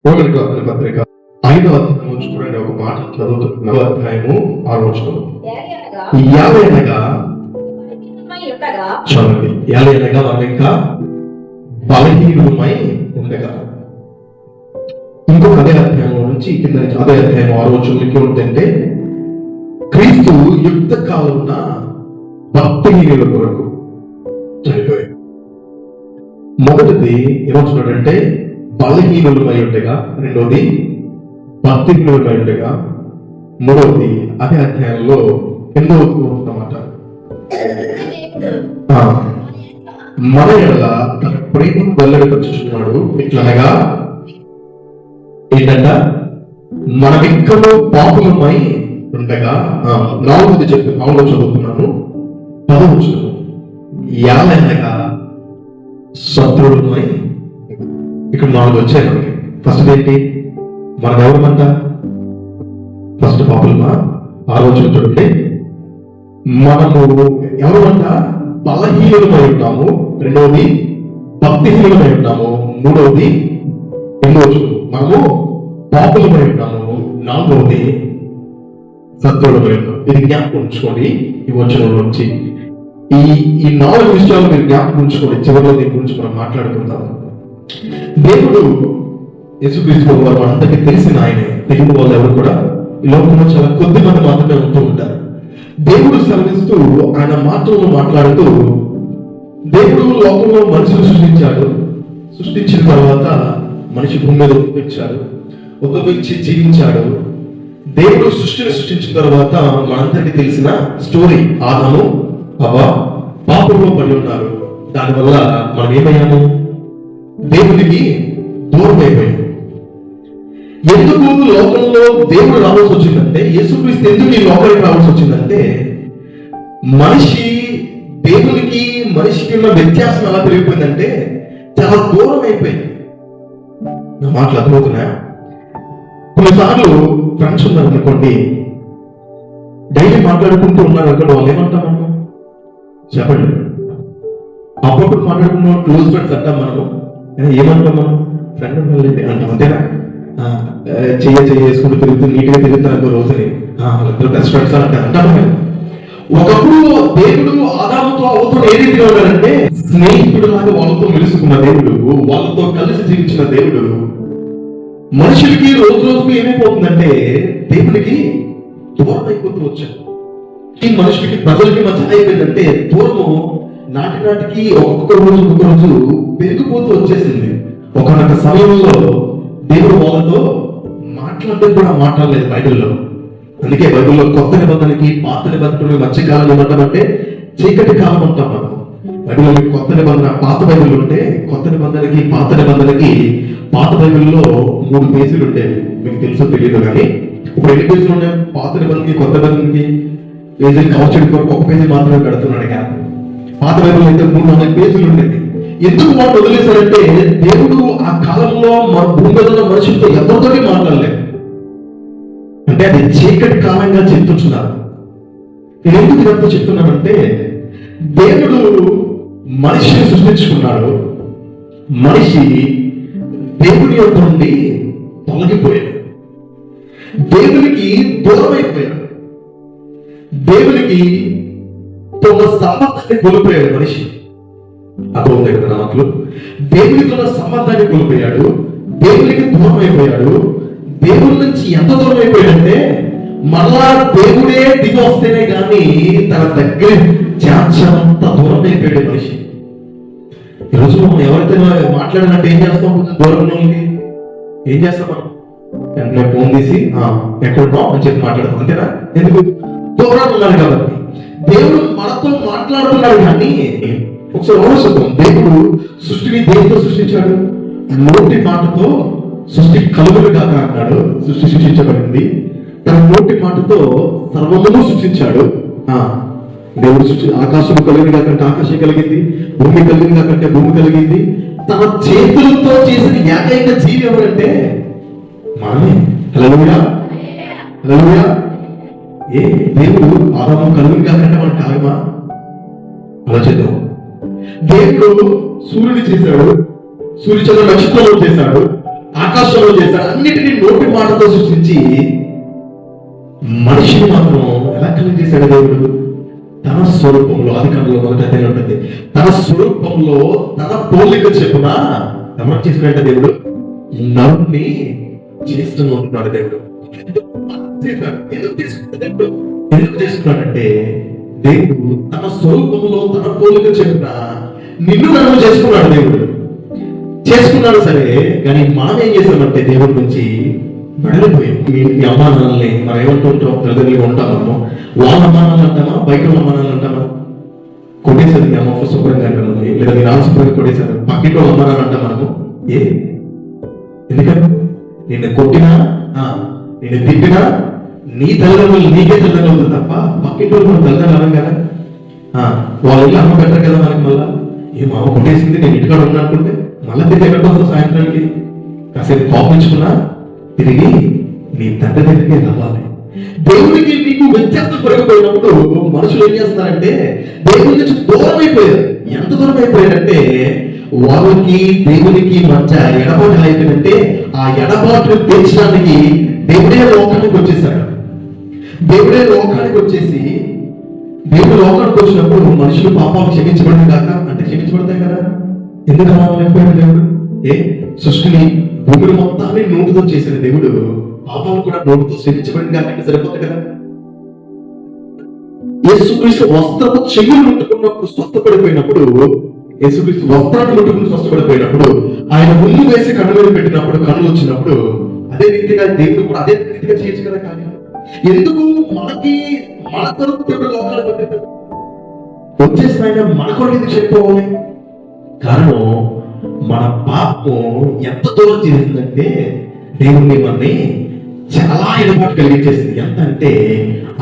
Roman రాసిన పత్రిక 5వ అధ్యాయము చూడండి, ఒక మాట చదువుతున్న 5వ అధ్యాయము 6వ వచనం. యాలయనగా చూడండి, యాలయనగా మనం ఇంకా బలహీనులమై ఉండగా. ఇంకొక అదే అధ్యాయం నుంచి కింద నుంచి అదే అధ్యాయం 6వ వచనంలోకి ఉంటుంటే, క్రీస్తు యుక్త కాలంలో భక్తిహీనుల కొరకు చనిపోయాడు. మొదటిది ఏమవుతున్నాడంటే బలహీనులమై ఉండగా, రెండోది భక్తిహీనులమై ఉండగా, మూడవది అదే అధ్యాయంలో ఎన్నో అన్నమాట మన ఎడల తన ప్రేమను వెల్లడిపరుచుచున్నాడు. ఇట్లనగా ఏంటంట, మనమిక్కడో పాపులమై ఉండగా, నాలుగోది చదువుతున్నాను 10వ వచనం. యాలనగా శత్రువులమై, ఇక్కడ 4 వచ్చాయి మనకి. ఫస్ట్ ఏంటి, మనం ఎవరమంట? ఫస్ట్ పాపులమా? 6వ వచనం చూడండి, మనము ఎవరమంట? బలహీనులమై ఉంటాము. రెండవది భక్తిహీనులమై ఉంటాము. మూడవది 8వ వచనం, మనము పాపులమై ఉంటాము. 4వది శత్రువులమై ఉంటాము. ఇది జ్ఞాపకం ఉంచుకోండి. ఈ వచనం నుంచి ఈ 4 విషయాలు మీరు జ్ఞాపకం ఉంచుకోండి. చివరిలో దీని గురించి మనం మాట్లాడుకుందాం. దేవుడు యేసుక్రీస్తు వారు అందరికీ తెలిసిన ఆయనే. తెలియని వాళ్ళు ఎవరు కూడా ఈ లోకంలో చాలా కొద్ది మంది మాత్రమే ఉంటూ ఉంటారు. దేవుడు సెలవిస్తూ ఆయన మాటలను మాట్లాడుతూ, దేవుడు లోకంలో మనుషులు సృష్టించాడు. సృష్టించిన తర్వాత మనిషి భూమి మీద ఉద్భవించి జీవించాడు. దేవుడు సృష్టిని సృష్టించిన తర్వాత మనందరికీ తెలిసిన స్టోరీ, ఆదాము హవ్వ పాపంలో పడి ఉన్నారు. దానివల్ల మనం ఏమయ్యాము? దేవునికి దూరం అయిపోయాం. ఎందుకు లోకంలో దేవుడు రావాల్సి వచ్చిందంటే, యేసుక్రీస్తు ఎందుకు ఈ లోకానికి రావాల్సి వచ్చిందంటే, మనిషి దేవునికి మనిషికి ఉన్న వ్యత్యాసం ఎలా పెరిగిపోయిందంటే చాలా దూరం అయిపోయింది. నా మాటలు అర్థమవుతున్నా? కొన్నిసార్లు ఫ్రెండ్స్ ఉన్నారు అనుకోండి, డైలీ మాట్లాడుకుంటూ ఉన్నారు అనుకోండి, వాళ్ళు ఏమంటాం మనం? చెప్పండి. అప్పుడప్పుడు మాట్లాడుకున్న క్లోజ్ ఫ్రెండ్స్ అంటాం మనము. ఏమంటాం మనం? ఫ్రెండ్ అంటాం, అంతేనా? చేసుకుంటూ తిరుగుతూ నీట్గా తిరుగుతారు రోజుని, వాళ్ళిద్దరు బెస్ట్ ఫ్రెండ్స్ అంటారు. ఒకప్పుడు దేవుడు ఆదాముతో అవుతూ ఏ రీతిగా ఉన్నాడంటే, స్నేహితుడు లాగా వాళ్ళతో మెలుసుకున్న దేవుడు, వాళ్ళతో కలిసి జీవించిన దేవుడు, మనుషులకి రోజు రోజుకు ఏమైపోతుందంటే దేవునికి దూరం అయిపోతూ వచ్చాడు. ఈ మనుషులకి ప్రజలకి మధ్య అయిపోయిందంటే దూరము నాటికి ఒక్కొక్క రోజు పెరిగిపోతూ వచ్చేసింది. ఒకనొక సమయంలో దేవుడు వాళ్ళతో మాట్లాడడం కూడా మాట్లాడలేదు బైబిల్లో. అందుకే బైబిల్లో కొత్త నిబంధనకి పాత నిబంధనకి మధ్యకాలం ఏమంటామంటే చీకటి కాలం అంటాం మనం. బైబిల్లో కొత్త నిబంధన పాత బైబిల్ ఉంటే కొత్త నిబంధనకి పాత నిబంధనకి పాత బైబిల్లో 3 పేజీలు ఉండేవి. మీకు తెలుసో తెలియదు కానీ ఇప్పుడు ఎన్ని పేజీలు ఉన్నాయి? పాత నిబంధనకి కొత్త నిబంధనకి పేజీలు కవర్ చేయడం కొరకు 1 పేజీ మాత్రమే పెడుతున్నాడు. కానీ పాత బైబిల్ అయితే 300 పేజీలు ఉండేవి. ఎందుకు వాళ్ళు వదిలేశారంటే, దేవుడు ఆ కాలంలో మన భూమి మీద ఉన్న మనుషులతో ఎవరితో మాట్లాడలేదు. అంటే అది చీకటి కాలంగా చెప్తున్నారు. నేను ఎందుకు ఇదంతా చెప్తున్నానంటే, దేవుడు మనిషిని సృష్టించుకున్నాడు. మనిషి దేవుని యొక్క నుండి తొలగిపోయాడు. దేవునికి దూరం అయిపోయాడు. దేవునికి తన సంబంధాన్ని కోల్పోయాడు మనిషి. అర్థమవుతాయి కదా మాటలు? దేవునితో ఉన్న సంబంధాన్ని కోల్పోయాడు. దేవునికి దూరం అయిపోయాడు. దేవుడి నుంచి ఎంత దూరం అయిపోయాడంటే, మళ్ళా దేవుడే దిగి వస్తేనే కానీ తన దగ్గర చేర్చనంత దూరం అయిపోయాడు మనిషి. ఈరోజు మనం ఎవరైతే మాట్లాడినట్టు ఏం చేస్తాం? దూరంలో ఏం చేస్తాం మనం? వెంటనే ఫోన్ తీసి ఎక్కడున్నావు అని చెప్పి మాట్లాడతాం, అంతేనా? ఎందుకు? దూరాలు ఉన్నారు కాబట్టి. దేవుడు మనతో మాట్లాడుతున్నాడు. కానీ ఒకసారి ఆలోచిద్దాం. దేవుడు సృష్టిని దేనితో సృష్టించాడు? నోటి మాటతో సృష్టి కలుగులు కాక అన్నాడు. సృష్టి సృష్టించబడింది. తన నోటి మాటతో సర్వమును సృష్టించాడు. దేవుడు ఆకాశం కలిగింది కాకంటే ఆకాశం కలిగింది, భూమి కలిగింది కాకంటే భూమి కలిగింది. తన చేతులతో చేసిన ఏకైక జీవి ఎవరంటే మనమే. హల్లెలూయా, హల్లెలూయా. ఏ దేవుడు ఆదాము కలిగింది కాకంటే మనం కాగమా? ఆలోచిద్దాం. దేవుడు సూర్యుని చేశాడు, సూర్యచంద్ర నక్షత్రాలు చేశాడు, ఆకాశంలో చేశాడు, అన్నిటినీ నోటి మాటతో సృష్టించి మనిషిని మాత్రం ఎలా కలిగి చేశాడు దేవుడు? తన స్వరూపంలో, అది కనుక మొదట అదే ఉంటుంది, తన స్వరూపంలో తన పోలిక చెప్పున ఎవరు చేసుకున్నట్ట దేవుడు? నరుణ్ణి చేస్తూ ఉంటున్నాడు దేవుడు. ఎందుకు చేసుకున్నాడంటే దేవుడు తన స్వరూపంలో తన పోలిక చెప్పున నిన్ను నన్ను చేసుకున్నాడు దేవుడు. చేసుకున్నాడు సరే, కానీ మనం ఏం చేసామంటే దేవుడి నుంచి వెళ్ళిపోయాం. మీ అమ్మానాలని మనం ఏమంటూ ఉంటాం? తల్లిదండ్రులుగా ఉంటాం మనము. వాళ్ళ అమ్మానాలు అంటామా, బయట వాళ్ళ అమ్మానాలు అంటామా? కొట్టేసారు మీ అమ్మ శుభ్రంగా అంటుంది, లేదా మీరు శుభ్రంగా కొట్టేశారు, పక్కింటి వాళ్ళ అమ్మానాలు అంటాం మనము. ఎందుకంటే నిన్ను కొట్టినా, నిన్ను తిట్టినా నీ తల్లిదండ్రులు నీకే తల్లిదండ్రులు అవుతుంది తప్ప పక్కింటి వాళ్ళు మనం తల్లిదండ్రులు అనం కదా. వాళ్ళు ఇల్లు అమ్మ పెట్టరు కదా మనకి. మళ్ళా ఏ మామ కొట్టేసింది, నేను ఇంటికాడ ఉన్నా అనుకుంటే మళ్ళీ తిరిగి ఎక్కడికి వస్తాం? సాయంత్రానికి కాసేపు కోపించుకున్నా తిరిగి నీ తండ్రి దగ్గరికి రావాలి. దేవుడికి నీకు వ్యత్యాసం పెరిగిపోయినప్పుడు మనుషులు ఏం చేస్తున్నారంటే దేవుడి నుంచి దూరం అయిపోయారు. ఎంత దూరం అయిపోయారంటే వాళ్ళకి దేవునికి మధ్య ఎడబాటు అయిపోయిందంటే ఆ ఎడబాటును తీర్చడానికి దేవుడే లోకానికి వచ్చేసాడు. దేవుడే లోకానికి వచ్చేసి, దేవుడు లోకానికి వచ్చినప్పుడు మనుషులు పాపాలు క్షమించబడిన కాక అంటే క్షమించబడతాయి కదా. ఎందుకు అవ్వలేకపోయాడు దేవుడు? సృష్టిని భూమిని మొత్తాన్ని నోటితో చేసిన దేవుడు పాపాలు కూడా నోటితో క్షమించబడిన కాక సరిపోతుంది కదా. యేసుక్రీస్తు వస్త్రము చెయ్యులు ముట్టుకున్నప్పుడు స్వస్థపడిపోయినప్పుడు, యేసుక్రీస్తు వస్త్రాన్ని ముట్టుకుని స్వస్థపడిపోయినప్పుడు, ఆయన ముందు వేసి కన్ను మీద పెట్టినప్పుడు కన్నులు వచ్చినప్పుడు అదే రీతిగా దేవుడు కూడా అదే రీతిగా చేయొచ్చు కదా. కానీ ఎందుకు మనకి మన కొరకు దేవుడు లోకాలకు వచ్చేసిన ఆయన మన కొరకు ఎందుకు చెప్పుకోవాలి? కారణం మన పాపం ఎంత దూరం చేసిందంటే దేవుణ్ణి మనని చాలా ఎడబాటు కలిగించేసింది. ఎంత అంటే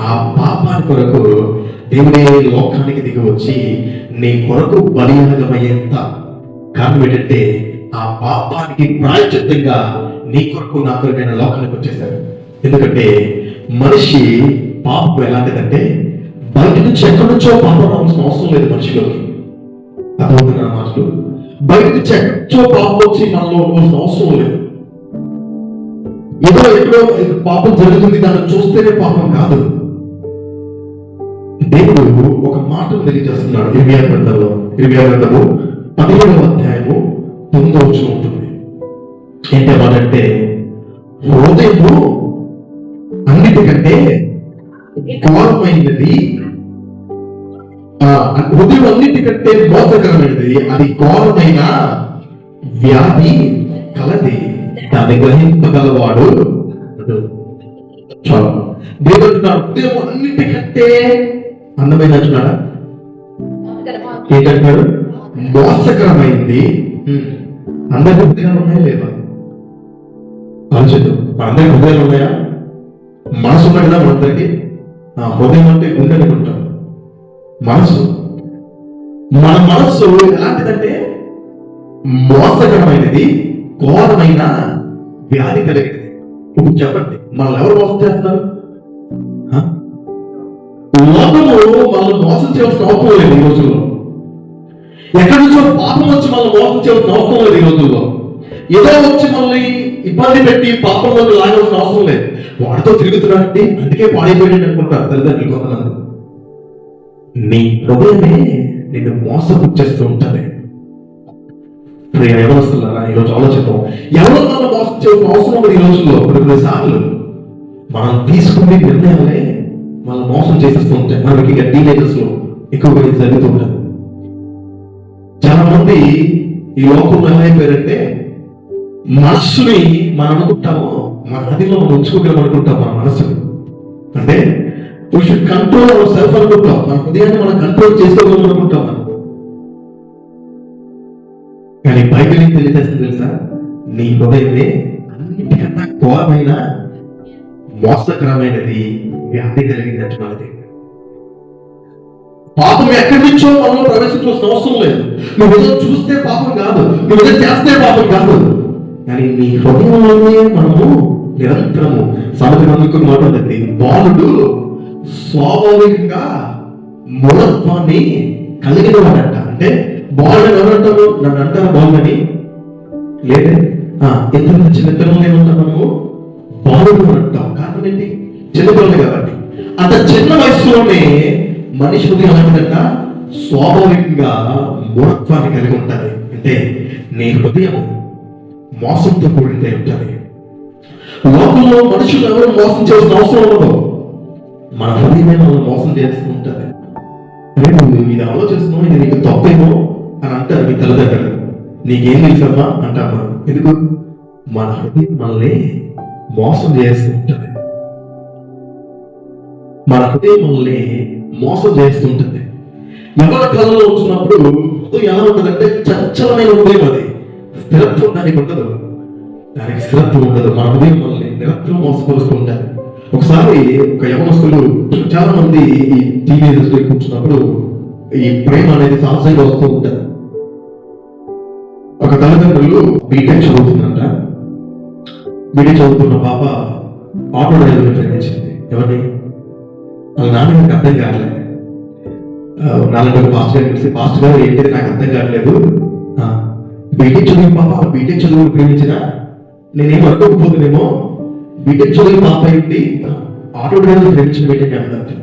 ఆ పాపాని కొరకు దేవుడే లోకానికి దిగి వచ్చి నీ కొరకు బలియాగమయ్యేంత కారణం ఏంటంటే ఆ పాపానికి ప్రాయశ్చిత్తంగా నీ కొరకు నా కొరకైన లోకానికి వచ్చేసాడు. ఎందుకంటే మనిషి పాపం ఎలాంటిదంటే బయట నుంచి ఎక్కడి నుంచో పాపం రావాల్సిన అవసరం లేదు మనిషిలోకి. అర్థమవుతున్న మాటలు, బయట నుంచి ఎక్కడో పాపం వచ్చి మనలో అవసరం లేదు. ఏదో ఎక్కడో పాపం జరుగుతుంది దాన్ని చూస్తేనే పాపం కాదు. దేవుడు ఒక మాటను తెలియజేస్తున్నాడు. 26 గ్రంథము 17వ అధ్యాయము 9వ వచనం ఉంటుంది. ఏంటంటే హృదయము అన్నిటికంటే ఘోరమైనది, హృదయం అన్నిటికంటే మోసకరమైనది, అది ఘోరమైన వ్యాధి కలది, దాన్ని గ్రహింపగలవాడు. చాలా దేవుడు అంటున్నాడు హృదయం అన్నిటికంటే అందమైన అంటున్నాడా? ఏంటంటాడు? మోసకరమైంది. అందరి హృదయాలు ఉన్నాయా లేదా? ఆలోచిద్దాం. అందరి హృదయాలు ఉన్నాయా? మనసు ఉన్నది కదా మనందరికి. హృదయం అంటే గుండె అనుకుంటాం. మనసు, మన మనస్సు ఎలాంటిదంటే మోసకరమైనది, ఘోరమైన వ్యాధి కలిగింది. ఇప్పుడు చెప్పండి, మనల్ని ఎవరు మోసం చేస్తున్నారు? లోకము మనల్ని మోసం చేయాల్సిన అవసరం లేదు ఈ రోజుల్లో. ఎక్కడి నుంచో పాపం వచ్చి మనల్ని మోసం చేయాల్సిన అవసరం లేదు ఈ రోజుల్లో. ఏదో వచ్చి మనల్ని ఇబ్బంది పెట్టి పాపంలోకి లాగాల్సిన అవసరం లేదు. వాడితో తిరుగుతున్నాడంటే అందుకే పాడైపోయాడు అనుకుంటారు తల్లిదండ్రులు కొంతమంది. నీ హృదయమే నిన్ను మోసపుచ్చేస్తూ ఉంటుంది. ఎవరు వస్తున్నారా ఈరోజు ఆలోచిద్దాం. ఎవరు మనం మోసం చేయాల్సిన అవసరం ఉంది ఈ రోజుల్లో. కొన్ని సార్లు మనం తీసుకునే నిర్ణయాలే మనం మోసం చేసేస్తూ ఉంటాయి. మనకి ఇక టీనేజర్స్ లో ఎక్కువగా ఇది జరుగుతూ ఉంటారు. చాలా మంది ఈ లోకంలో ఏమైపోయారంటే మనస్సుని మనం అనుకుంటాము, మన అదిలో మనం ఉంచుకోగలం అనుకుంటాం. మన మనస్సుని అంటే we should control ourselves అనుకుంటాం. మన హృదయాన్ని మనం కంట్రోల్ చేసుకోగలం అనుకుంటాం. కానీ బైబిల్ ఏం తెలియజేస్తుంది తెలుసా? నీ హృదయమే అన్నిటికన్నా ఘోరమైన మోసకరమైనది, వ్యాధి కలిగినట్టు మనది. పాపం ఎక్కడి నుంచో మనలో ప్రవేశించాల్సిన అవసరం లేదు. నువ్వు ఏదో చూస్తే పాపం కాదు, నువ్వు ఏదో చేస్తే పాపం కాదు. కానీ నీ హృదయంలోనే మనము నిరంతరము సాధారణ మాట్లాడండి. బాలుడు స్వాభావికంగా మూలత్వాన్ని కలిగిన వాడంట. అంటే బాలుడు ఎవరంటారు? నన్ను అంటారు బాలుడని? లేదే. ఎందుకంటే చిన్నపిల్లలు ఏమంటాం మనము బాలుడు అంటాం. కారణం ఏంటి? చిన్నపిల్లలు కాబట్టి. అంత చిన్న వయసులోనే మనిషి హృదయం ఏమంటంట స్వాభావికంగా మూఢత్వాన్ని కలిగి ఉంటుంది. అంటే నీ హృదయం మోసంతో కూడిందే ఉంటుంది. లోకంలో మనుషులు ఎవరు మోసం చేసిన అవసరం ఉండదు, మన హృదయమే మనం మోసం చేస్తూ ఉంటుంది. అరే నువ్వు ఇది ఆలోచిస్తున్నావు, ఇది నీకు తప్పేమో అని అంటారు మీ తల్లిదండ్రులు. నీకేం తెలుసమ్మా అంటామా? ఎందుకు? మన హృదయం మనల్ని మోసం చేస్తుంటుంది. మన హృదయం మనల్ని మోసం చేస్తుంటుంది. ఎవరి కళలో వచ్చినప్పుడు హృదయం ఎలా ఉంటుందంటే చంచలమైన హృదయం. అది స్థిరత్వం దానికి ఉండదు, దానికి స్థిరత్వం ఉండదు. మన హృదయం మనల్ని నిరంతరం మోసపరుస్తూ ఉంటారు. ఒకసారి ఒక యవనస్తులు చాలా మంది ఈ టీనేజర్స్ కూర్చున్నప్పుడు ఈ ప్రేమ అనేది సహజంగా వస్తూ ఉంటారు. ఒక తల్లిదండ్రులు బీటెక్ చదువుతుందంట. బీటెక్ చదువుతున్న పాప ఆటో డ్రైవర్ని ప్రేమించింది. ఎవరిని? వాళ్ళ నాన్నగారికి అర్థం కావట్లేదు. నాలుగు పాస్ట్ గారు కలిసి, పాస్ట్ గారు ఏంటిది నాకు అర్థం కావట్లేదు, బీటెక్ చదివి పాప బీటెక్ చదువుని ప్రేమించిన నేనేం అనుకోకపోతున్నానేమో, బీటెక్ చదివి పాప ఏంటి ఆటో డ్రైవర్ ప్రేమించిన బీటెక్ అంటారు.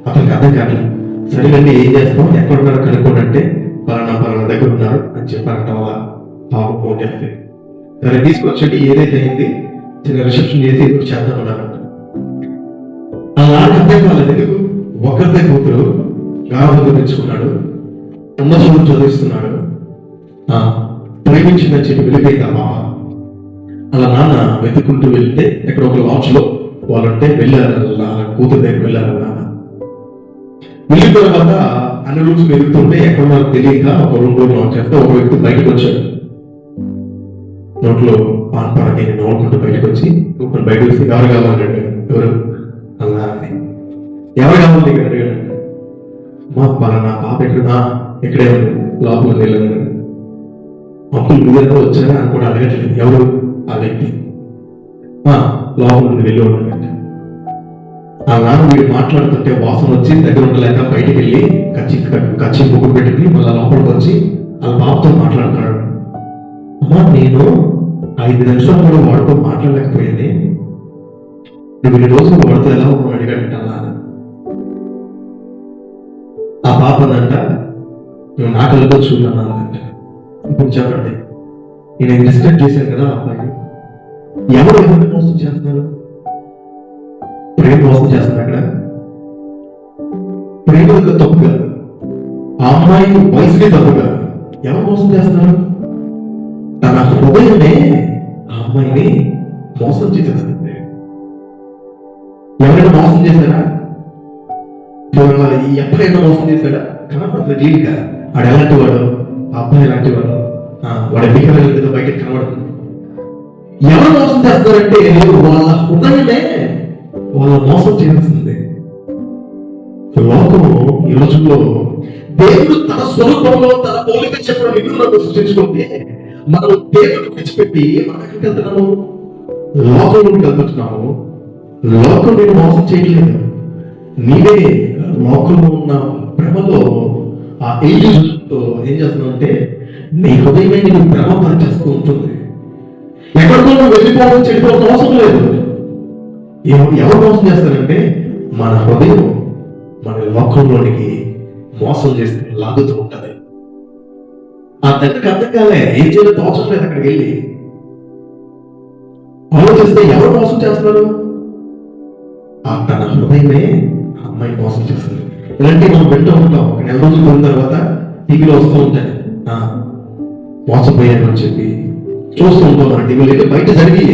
అతనికి అర్థం కావట్లేదు. సరేనండి ఏం చేస్తాం, ఎక్కడున్నారో కనుక్కోండి అంటే పలానా దగ్గర ఉన్నారు అని చెప్పారంట. వాళ్ళ పాప ఫోన్ చేస్తే సరే తీసుకొచ్చండి, ఏదైతే అయింది చిన్న రిసెప్షన్ చేసి ఎదురు చేద్దాం అన్నారంట. అలా అర్థం కాలేదు. ఎందుకు? ఒకరిదే కూతురు గాఢంగా తెచ్చుకున్నాడు, ఉన్న చదువు చదివిస్తున్నాడు, ప్రేమించిందని చెప్పి వెళ్ళిపోయింది ఆ పాప. అలా నాన్న వెతుక్కుంటూ వెళ్తే ఎక్కడ ఒక లాడ్జ్ లో వాళ్ళంటే వెళ్ళారు, కూతురు దగ్గర వెళ్ళారు. నాన్న వెళ్ళిన తర్వాత అన్ని రూమ్స్ వెతుకుతుంటే ఎక్కడ నాకు తెలియక ఒక రూమ్ లో లాంచ్ చేస్తే ఒక వ్యక్తి బయటకు వచ్చాడు. నోట్లో పాన్ పాకి నోడుకుంటూ బయటకు వచ్చి బయట వచ్చి ఎవరు కావాలన్నాడు. ఎవరు అలా ఎవరు కావాలి ఇక్కడ అడిగాడు. మా పలానా పాప ఎక్కడే ఉంది లోపల వెళ్ళాడు. అప్పుడు నువ్వెంతో వచ్చారా అని కూడా అడగట్లేదు. ఎవరు ఆ వ్యక్తి? లోపల నుండి వెళ్ళి ఉన్నాడు. ఆ నాన్న వీడు మాట్లాడుతుంటే వాసన వచ్చి దగ్గర ఉండలేక బయటికి వెళ్ళి కచ్చి ముగ్గురు పెట్టుకుని మళ్ళీ లోపలికి వచ్చి వాళ్ళ పాపతో మాట్లాడుతున్నాడు. అమ్మా నేను 5 నిమిషాలు కూడా వాడితో మాట్లాడలేకపోయాను, నువ్వు 2 రోజులు వాడితో ఎలా ఉన్నావు అడిగాడంట. ఆ పాప అంట నువ్వు నా కళ్ళతో చూడాలంట. ఇప్పుడు చెప్పండి, నేను డిస్టర్బ్ చేశాను కదా అబ్బాయి, ఎవరిని మోసం చేస్తున్నారు? ప్రేమ మోసం చేస్తున్నారు. అక్కడ ప్రేమ తప్పు కాదు, ఆ అమ్మాయి వయసుకే తప్పు కాదు. ఎవరు మోసం చేస్తున్నారు? తన హృదయమే ఆ అమ్మాయిని మోసం చేసేస్తుంది. ఎవరైనా మోసం చేశారా? ఎప్పుడైనా మోసం చేశాడా? కనపడుతుంది క్లియర్గా. వాడు ఎలాంటి వాడు, ఆ అబ్బాయి ఎలాంటి వాడు, వాడు ఎన్నికల బయటకు కనబడుతుంది. ఎవరు మోసం చేస్తారంటే వాళ్ళ హృదయమే వాళ్ళ మోసం చేస్తుంది. లోకము ఈ రోజుల్లో దేవుడు తన స్వరూపంలో తన పోలిక చెప్పిన విధులను సృష్టించుకుంటే మనం దేవుడు విడిచిపెట్టి మనం ఎక్కడికి వెళ్తున్నాము? లోకంలోకి వెళ్తున్నాము. లోకం నేను మోసం చేయట్లేదు, నీవే లోకంలో ఉన్న ప్రేమలో ఆ ఏజుతో ఏం చేస్తున్నావు అంటే నీ హృదయమే నీకు ప్రేమ పనిచేస్తూ ఉంటుంది. ఎక్కడికో నువ్వు వెళ్ళిపోవడం చెడిపోవడం అవసరం లేదు. ఎవరు మోసం చేస్తారంటే మన హృదయం మన లోకంలోనికి మోసం చేస్తే లాగుతూ ఉంటుంది. ఆ తండ్రికి అర్థం కాలే, ఏం చేయాలో తోచడం లేదు. అక్కడికి వెళ్ళి ఆలోచిస్తే ఎవరు మోసం చేస్తున్నారు? తన హృదయమే అమ్మాయి మోసం చేస్తుంది. ఇలాంటివి మనం వింటూ ఉంటాం. ఒక 4 రోజులు పోయిన తర్వాత టీవీలో వస్తూ ఉంటాయి, మోసపోయాను అని చెప్పి చూస్తూ ఉంటాం. మన టీవీలో బయట జరిగి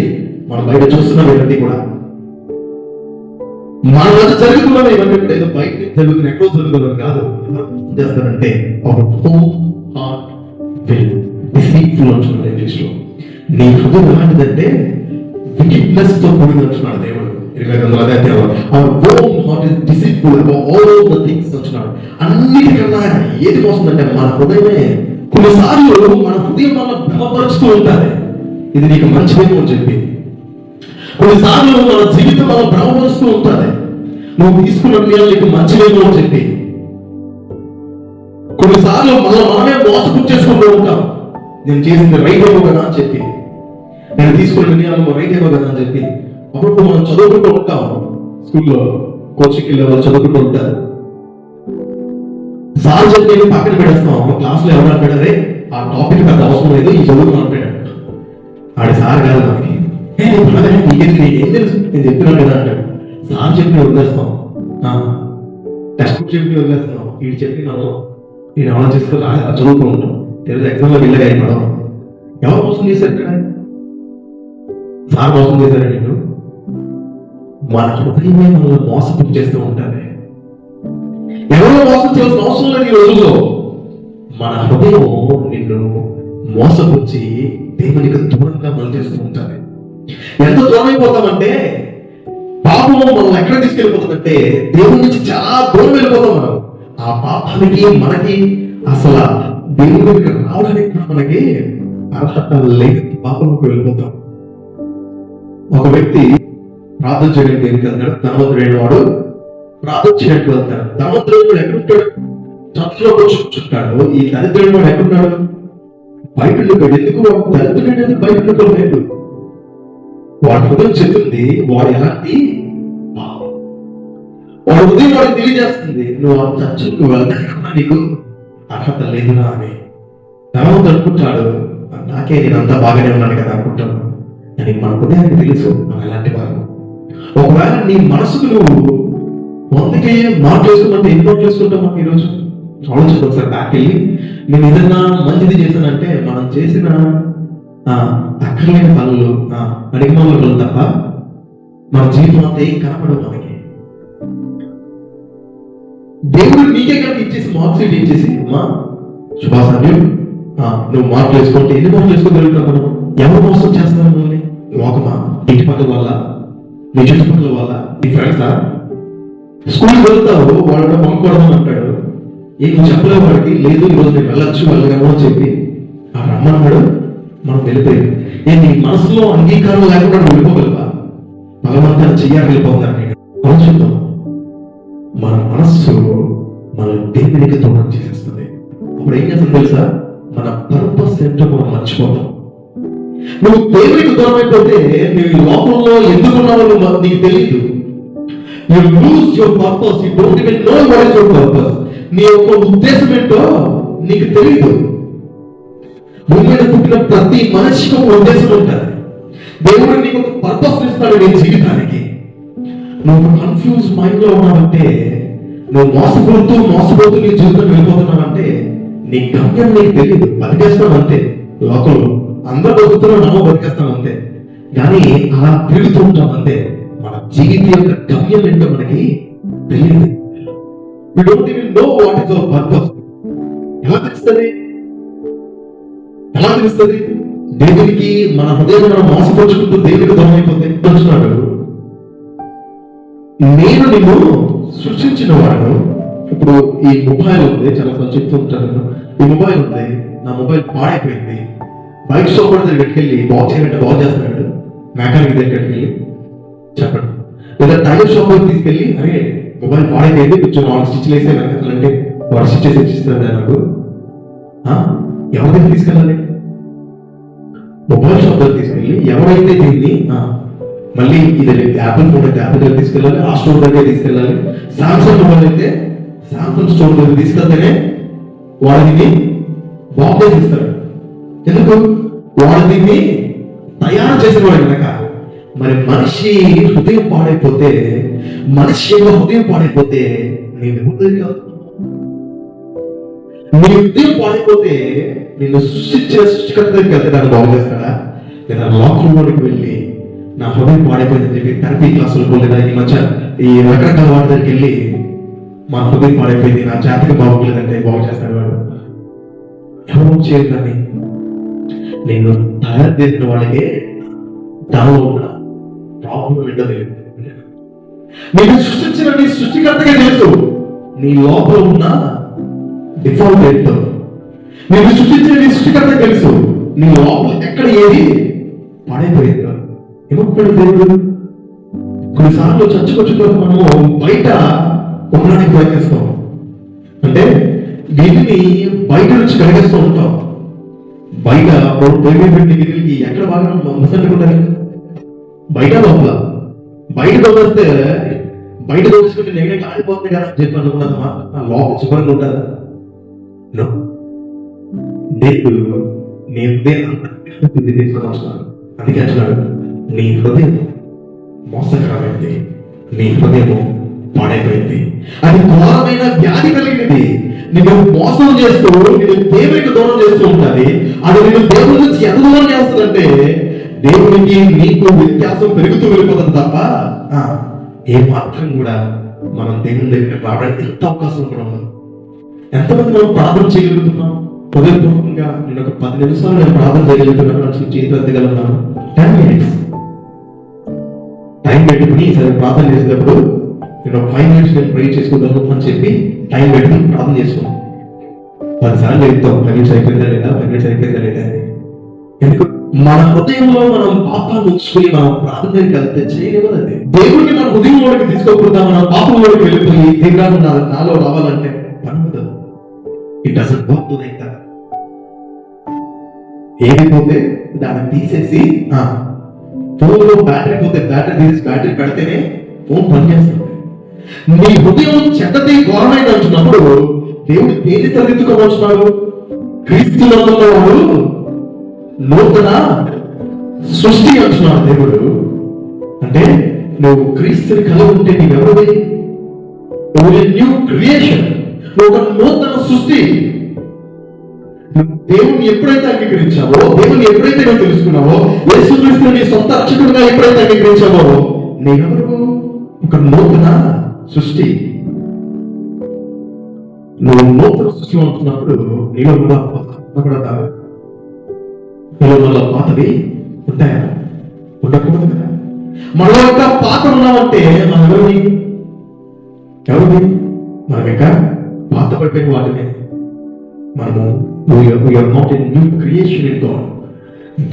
మనం బయట చూస్తున్నాం. ఇవన్నీ కూడా మన వద్ద జరుగుతున్నది. ఇవన్నీ కూడా ఏదో బయట జరుగుతుంది, ఎక్కడో జరుగుతున్నది కాదు. ఏం చేస్తారంటే ఇంగ్లీష్ లో నీ హృదయం ఎలాంటిదంటే వికెట్నెస్ తో కూడింది అంటున్నాడు దేవుడు. 25వ అధ్యాయంలో అంటున్నాడు. అన్నిటికన్నా ఏది మోస్తుందంటే మన హృదయమే. కొన్నిసార్లు మన హృదయం వల్ల భ్రమపరుస్తూ ఉంటుంది, ఇది నీకు మంచిదేమో అని చెప్పి. కొన్నిసార్లు మన జీవితం వల్ల భ్రమపరుస్తూ ఉంటుంది, నువ్వు తీసుకున్న నిర్ణయాలు నీకు మంచిదేమో అని చెప్పి. కొన్నిసార్లు మనమే మోసపుచ్చేసుకుంటూ ఉంటాం, నేను చేసింది రైట్ ఏమో కదా అని చెప్పి. నేను తీసుకున్న నిర్ణయాలు రైట్ ఏమో కదా అని చెప్పి అప్పుడు మనం చదువుకుంటూ ఉంటాం. స్కూల్లో కోచింగ్కి వెళ్ళే వాళ్ళు చదువుకుంటూ ఉంటారు. సార్ చెప్పి పక్కన పెడేస్తాం. క్లాస్లో ఎవరు అంటాడే ఆ టాపిక్ పెద్ద అవసరం లేదు, ఈ చదువు అంటాడు. ఆడి సార్ కాదు మనకి, ఏం తెలుసు నేను చెప్తున్నాను కదా అంటాడు. సార్ చెప్పి వదిలేస్తాం, టెక్స్ట్ బుక్ చెప్పి వదిలేస్తాం. వీడు చెప్పి మనం నేను ఆలోచిస్తూ చదువుతూ ఉంటాం. తెలుసు ఎగ్జామ్లో వెళ్ళగా అయిపోవడం. ఎవరు మోసం చేశారు ఇక్కడ? సార్ మోసం చేశారు. నేను మన హృదయమే మనల్ని మోసం చేస్తూ ఉంటారు. ఎవరో మోసం చేయాల్సిన అవసరం లేదు. ఈ రోజుల్లో మన హృదయం నిన్ను మోసపుచ్చి దేవునికి దూరంగా మలిచేస్తూ ఉంటారు. ఎంత దూరం అయిపోతామంటే పాపము మనం ఎక్కడ తీసుకెళ్ళిపోతుందంటే దేవుడి నుంచి చాలా దూరం వెళ్ళిపోతాం. మనం ఆ పాపానికి మనకి అసలు దేవుడి దగ్గరికి రావడానికి కూడా మనకి అర్హత లేదు. పాపంలోకి వెళ్ళిపోతాం. ఒక వ్యక్తి ప్రార్థన చేయడానికి దేనికి వెళ్తాడు? ధనవంతుడైన వాడు ప్రార్థన చేయడానికి వెళ్తాడు. ధనవంతుడు ఎక్కడుంటాడు? చర్చలో కూర్చుంటాడు. ఈ దరిద్రుడు వాడు ఎక్కడున్నాడు? బయట ఉంటాడు. ఎందుకు వాడు దరిద్రుడు? బయట ఉంటాడు. వాడి హృదయం చెప్తుంది వాడు ఎలాంటి వాడి హృదయం వాడికి తెలియజేస్తుంది నువ్వు ఆ చర్చకు వెళ్ళడానికి నీకు అర్హత లేదునా అని. ధనవంతుడు అనుకుంటాడు నాకే నేను అంతా బాగానే ఉన్నాను కదా అనుకుంటాను. అని మన హృదయానికి తెలుసు మనం ఎలాంటి వారు. ఒకవేళ నీ మనసుకు నువ్వు వందకే మార్పు వేసుకుంటే ఎన్ని నోట్లు వేసుకుంటాం మనం ఈరోజు? ఆలోచన ఒకసారి బ్యాక్ వెళ్ళి నేను ఏదన్నా మంచిది చేశానంటే మనం చేసిన అక్కర్లేని పనులు అడిగిన తప్ప మన జీవితం అంతా ఏం కనపడదు మనకి. దేవుడు నీకే కనుక ఇచ్చేసి మార్క్స్ షీట్ ఇచ్చేసి అమ్మా శుభాసాన్యం నువ్వు మార్కులు వేసుకుంటే ఎన్ని మార్కులు వేసుకోగలుగుతాం మనం? ఎవరు మోసం చేస్తున్నారు మనల్ని? లోకమా? ఇంటి పక్కల వల్ల, నీ చుట్టుపక్కల వల్ల, నీ ఫ్రెండ్సా? స్కూల్కి వెళ్తావు, వాడు పంపకూడదు అంటాడు. ఏం చెప్పలేవు వాడికి. లేదు ఈరోజు నేను వెళ్ళొచ్చు వెళ్ళగలను అని చెప్పి ఆ రమ్మన్నాడు, మనం వెళ్ళిపోయింది. నీ మనసులో అంగీకారం లేకుండా నువ్వు వెళ్ళిపోగలవా? భగవంతుని చెయ్యాలి వెళ్ళిపోతాను నేను ఆలోచిద్దాం. మన మనస్సు మన దేవునికి దూరం చేసేస్తుంది. అప్పుడు ఏం చేస్తుంది తెలుసా? మన పర్పస్ ఏంటో మనం మర్చిపోతాం. నువ్వు దేవునికి దూరం అయిపోతే నువ్వు ఈ లోకంలో ఎందుకున్నావో నీకు తెలియదు. You lose your purpose. You don't even know what is your purpose. నీ యొక్క ఉద్దేశం ఏంటో నీకు తెలియదు. భూమి మీద పుట్టిన ప్రతి మనిషికి ఒక ఉద్దేశం ఉంటుంది. దేవుడు నీకు ఒక పర్పస్ ఇస్తాడు నీ జీవితానికి. నువ్వు కన్ఫ్యూజ్ మైండ్ లో ఉన్నావంటే, నువ్వు మోసపోతూ నీ జీవితం వెళ్ళిపోతున్నావంటే నీ గమ్యం నీకు తెలియదు. బతికేస్తాం అంతే. లోకంలో అందరూ బతుకుతున్నావు, నమ్మ బతికేస్తాం అంతే. కానీ అలా తిరుగుతూ ఉంటాం అంతే. మన జీవితం యొక్క గమ్యం ఏంటో మనకి తెలియదు. We don't even know what is our purpose. ఎలా తెలుస్తుంది? దేవునికి మన హృదయం మనం మోసపరుచుకుంటూ దేవునికి దూరం అయిపోతే అంటున్నాడు, నేను నిన్ను సృష్టించిన వాడు. ఇప్పుడు ఈ మొబైల్ ఉంది, చాలా మంది చెప్తూ ఉంటారు, ఈ మొబైల్ ఉంది, నా మొబైల్ పాడైపోయింది. బైక్ షాప్ దగ్గరికి వెళ్ళి బాగు చేయాలంటే బాగు చేస్తున్నాడు. మెకానిక్ దగ్గరికి వెళ్ళి చెప్పండి. లేదా టైర్ షాప్ తీసుకెళ్ళి అరే మొబైల్ పాడైపోయింది, కొంచెం 4 స్టిచ్లు వేసే వెనకాలంటే వాడు స్టిచ్ చేసి ఇచ్చిస్తాడు నాకు. ఎవరి దగ్గర తీసుకెళ్ళాలి? మొబైల్ షాప్ దగ్గర తీసుకెళ్ళి ఎవరైతే దీన్ని మళ్ళీ ఇది యాపిల్ ఫోన్ అయితే యాపిల్ దగ్గర తీసుకెళ్ళాలి, ఆ స్టోర్ దగ్గర తీసుకెళ్ళాలి. సామ్సంగ్ మొబైల్ అయితే సామ్సంగ్ స్టోర్ దగ్గర తీసుకెళ్తేనే వాడు దీన్ని బాగు చేసి ఇస్తాడు. ఎందుకు? వాడు దీన్ని తయారు చేసిన వాడు కనుక. మరి మనిషి హృదయం పాడైపోతే, మనిషి యొక్క హృదయం పాడైపోతే నేను నీ హృదయం పాడైపోతే నిన్ను సృష్టించిన సృష్టికర్త దగ్గరికి వెళ్తే దాన్ని బాగు చేస్తాడా? లేదా లోకంలోకి వెళ్ళి నా హృదయం పాడైపోయిందని చెప్పి థెరపీ క్లాసులకు లేదా ఈ మధ్య ఈ రకరకాల వాటి దగ్గరికి వెళ్ళి మా హృదయం పాడైపోయింది, నా జాతికి బాగోలేదంటే బాగు చేస్తాడు వాడు? ఎవరు చేయదని నేను తయారు చేసిన వాడికి దానిలో ఉన్న ప్రాబ్లం ఏంటో తెలియదు. నేను సృష్టించిన నీ సృష్టికర్తగా తెలుసు నీ లోపల ఉన్న డిఫాల్ట్ ఏంటో. నేను సృష్టించిన నీ సృష్టికర్త తెలుసు నీ లోపల ఎక్కడ ఏది పాడైపోయిందో. ఏమంటాడు దేవుడు? కొన్నిసార్లు చచ్చుకొచ్చుతో మనము బయట ఉండడానికి ప్రయత్నిస్తాం. అంటే వీటిని బయట నుంచి కడిగేస్తూ ఉంటాం. బయట ప్రేమ పెట్టి గిరికి ఎక్కడ బాగా ముసలుకుంటారు? బయట లోపల. బయట దోస్తే బయట దోచుకుంటే నెగటివ్ ఆడిపోతుంది కదా అని చెప్పి అనుకున్నదమ్మా, లోపల శుభ్రంగా ఉంటుందా? దేవుడు నేను తీసుకున్నాను. అందుకే అంటున్నాడు, నీ హృదయం మోసకరమైంది, నీ హృదయం పాడైపోయింది, అది ఘోరమైన వ్యాధి కలిగినది. నిన్ను మోసం చేస్తూ నిన్ను దేవునికి దూరం చేస్తూ ఉంటుంది. అది నిన్ను దేవుడి నుంచి ఎంత దూరం చేస్తుందంటే దేవునికి నీకు వ్యత్యాసం పెరుగుతూ వెళ్ళిపోతుంది తప్ప ఏ మాత్రం కూడా మనం దేవుని దగ్గర రావడానికి ఎంత అవకాశం కూడా ఉండదు. ఎంతమంది మనం ప్రార్థన చేయగలుగుతున్నాం? హృదయపూర్వకంగా నేను ఒక 10 నిమిషాలు నేను ప్రార్థన చేయగలుగుతున్నాను, చేతులు ఎత్తగలుగుతున్నాను. 10 minutes టైం పెట్టుకుని సరే ప్రార్థన చేసేటప్పుడు నేను 5 minutes నేను ప్రే చేసుకుందాము అని చెప్పి టైం పెట్టుకుని ప్రార్థన చేసుకున్నాం. 10 సార్లు చెప్తాం 5 minutes అయిపోయిందా లేదా, 5 minutes అయిపోయిందా లేదా. ఎందుకు? మన హృదయంలో మనం పాపాన్ని ఉంచుకుని మనం ప్రార్థన కలిగితే చేయలేవదండి. దేవుడిని మన హృదయంలోకి తీసుకోకుండా మనం పాపంలోకి వెళ్ళిపోయి తీవ్రంగా నాలో రావాలంటే పనుంది. It doesn't work like that. ఏది పోతే దాన్ని తీసేసి ఫోన్లో బ్యాటరీ పోతే బ్యాటరీ తీసి బ్యాటరీ పెడితేనే ఫోన్ పనిచేస్తుంది. నీ హృదయం చెడ్డది ఘోరమైంది అంటున్నప్పుడు దేవుడు దేని తలెత్తుకోవచ్చున్నాడు? క్రీస్తులో ఉన్నవాడు నూతన సృష్టి అంటున్నాడు దేవుడు. అంటే నువ్వు క్రీస్తుని కలిగి ఉంటే నీవెవరివి? న్యూ క్రియేషన్, నువ్వు ఒక నూతన సృష్టి. దేవుని ఎప్పుడైతే అంగీకరించావో, దేవుని ఎప్పుడైతే నువ్వు తెలుసుకున్నావో, యేసుక్రీస్తుని నీ సొంత రక్షకుడిగా ఎప్పుడైతే అంగీకరించావో, నీవెవరు? ఒక నూతన సృష్టి. నువ్వు నూతన సృష్టి అంటున్నప్పుడు నీలో కూడా నీలో పాతవి ఉంటాయా? ఉండకూడదు కదా. మనలో యొక్క పాత ఉన్నామంటే మనం ఎవరిని మనం ఇంకా పాత పడిపోయిన వాటినే. మనము not a new creation in God.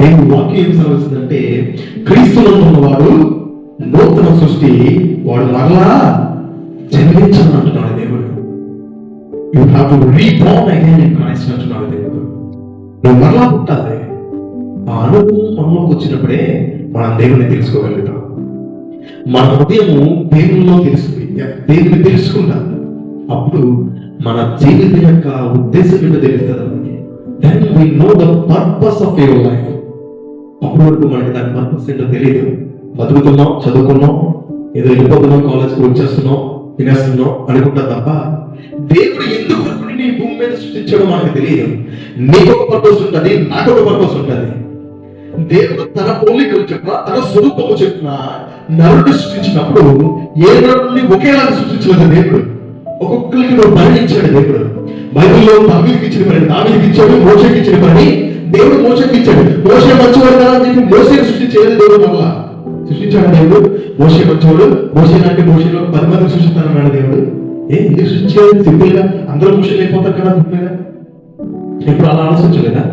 దేవుడు వాక్యం ఏం సెలవుస్తుందంటే క్రీస్తులో ఉన్నవాడు నూతన సృష్టి, వాడు మరలా జన్మించని అంటున్నాడు దేవుడు. You have to reborn again in Christ అంటున్నాడు దేవుడు. నువ్వు మరలా పుట్టాలి. ఆ అనుభవం మనలోకి వచ్చినప్పుడే మనం దేవుని తెలుసుకోగలుగుతాం. మన హృదయము దేవునిలో దేవుని తెలుసుకుంటాం. అప్పుడు మన జీవితం యొక్క ఉద్దేశం ఏంటో తెలుస్తుంది. Then we know the purpose of your life. అప్పుడు వరకు మనకి దాని పర్పస్ ఏంటో తెలియదు. బతుకుతున్నాం, చదువుకున్నాం, ఏదో వెళ్ళిపోతున్నాం, కాలేజ్కి వచ్చేస్తున్నాం, తినేస్తున్నాం అనుకుంటా తప్ప దేవుడు ఎందుకు నీ భూమి మీద సృష్టించడం మనకు తెలియదు. నీకు ఒక పర్పస్ ఉంటుంది, నాకు ఒక పర్పస్ ఉంటుంది. దేవుడు తన పోలికలు చెప్పిన, తన స్వరూపము చెప్పిన నరుడు సృష్టించినప్పుడు ఏ నరుడిని ఒకేలాగా సృష్టించలేదు దేవుడు. ఒక్కొక్కరికి నువ్వు పని ఇచ్చాడు దేవుడు. బైబిల్లో దావీదుకి ఇచ్చిన పని దావీదుకి ఇచ్చాడు, మోషేకి ఇచ్చిన పని దేవుడు మోషేకి ఇచ్చాడు. మోషే మంచివాడు కదా అని చెప్పి మోషేని సృష్టించేది దేవుడు. మళ్ళా సృష్టించాడు దేవుడు. మోషే మంచివాడు, మోషే అంటే మోషేలో 10 మంది సృష్టిస్తానన్నాడు దేవుడు. ఎందుకు సృష్టించాడు? సింపుల్ గా అందరూ మనుషులు అయిపోతారు కదా. సింపుల్ గా ఇప్పుడు అలా ఆలోచించలేదా?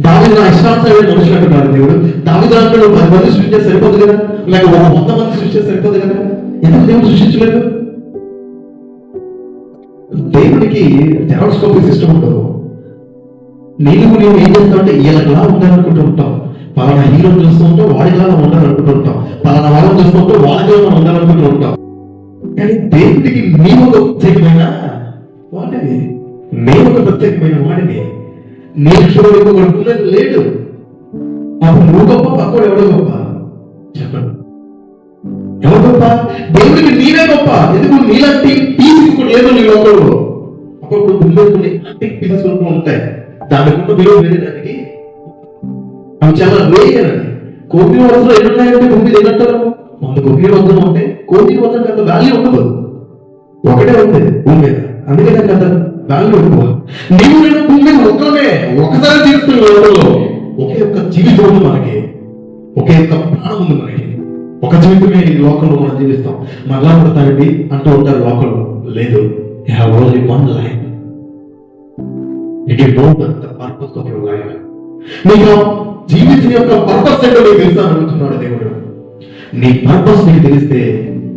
దావీదు నా ఇష్టానుసారమైన మనుషులు అంటున్నాడు దేవుడు. దావీదు అంటే 10 మంది సృష్టించే సరిపోదు కదా, లేక 100 మంది సృష్టించే సరిపోదు కదా. ఎందుకు దేవుడు సృష్టించలేదు? దేవుడికి జెరాక్స్కోపీ సిస్టమ్ ఉండదు. నేను ఏం చేస్తావు అంటే వీళ్ళలా ఉండాలనుకుంటూ ఉంటాం. పలానా హీరోని చూస్తూ ఉంటాం, వాడిలా ఉండాలనుకుంటూ ఉంటాం. పలానా వాళ్ళని చూస్తూ ఉంటాం, వాడిలా మనం ఉండాలనుకుంటూ ఉంటాం. కానీ దేవుడికి మేము ఒక ప్రత్యేకమైన వాడిని, మేము ఒక ప్రత్యేకమైన వాడిని. నేను లేడు. అప్పుడు నువ్వు గొప్ప, పక్కడు ఎవడో గొప్ప? చెప్పండి, ఎవరు గొప్ప? దేవుడికి నీవే గొప్ప. ఎందుకు? నీలాంటి పీసెస్ లేదు నీ లోకంలో. అప్పుడు గుండె పీసెస్ ఉంటాయి, దానికి విలువ వేరే. దానికి అవి చాలా రేయనండి. కోపి వద్దలు ఎన్నున్నాయంటే భూమి తినట్టారు. మన కోపి వద్దలు ఉంటే కోపి వద్దకు అంత వాల్యూ ఉండదు. ఒకటే ఉంది భూమి మీద, అందుకే దానికి అంత వాల్యూ ఎక్కువ. నీవు నేను భూమి మీద ఒక్కనే ఒకసారి జీవిస్తున్న లోకంలో ఒకే ఒక్క జీవితం ఉంది మనకి, ఒకే ఒక్క ప్రాణం ఉంది మనకి. ఒక జీవితమే ఈ లోకంలో మనం జీవిస్తాం. మరలా పుడతానండి అంటూ ఉంటారు లోకంలో. లేదు, you have only one life. You know the purpose of your life. నీకు జీవితం యొక్క పర్పస్ ఏంటో నీకు తెలుసా అడుగుతున్నాడు దేవుడు. నీ పర్పస్ నీకు తెలిస్తే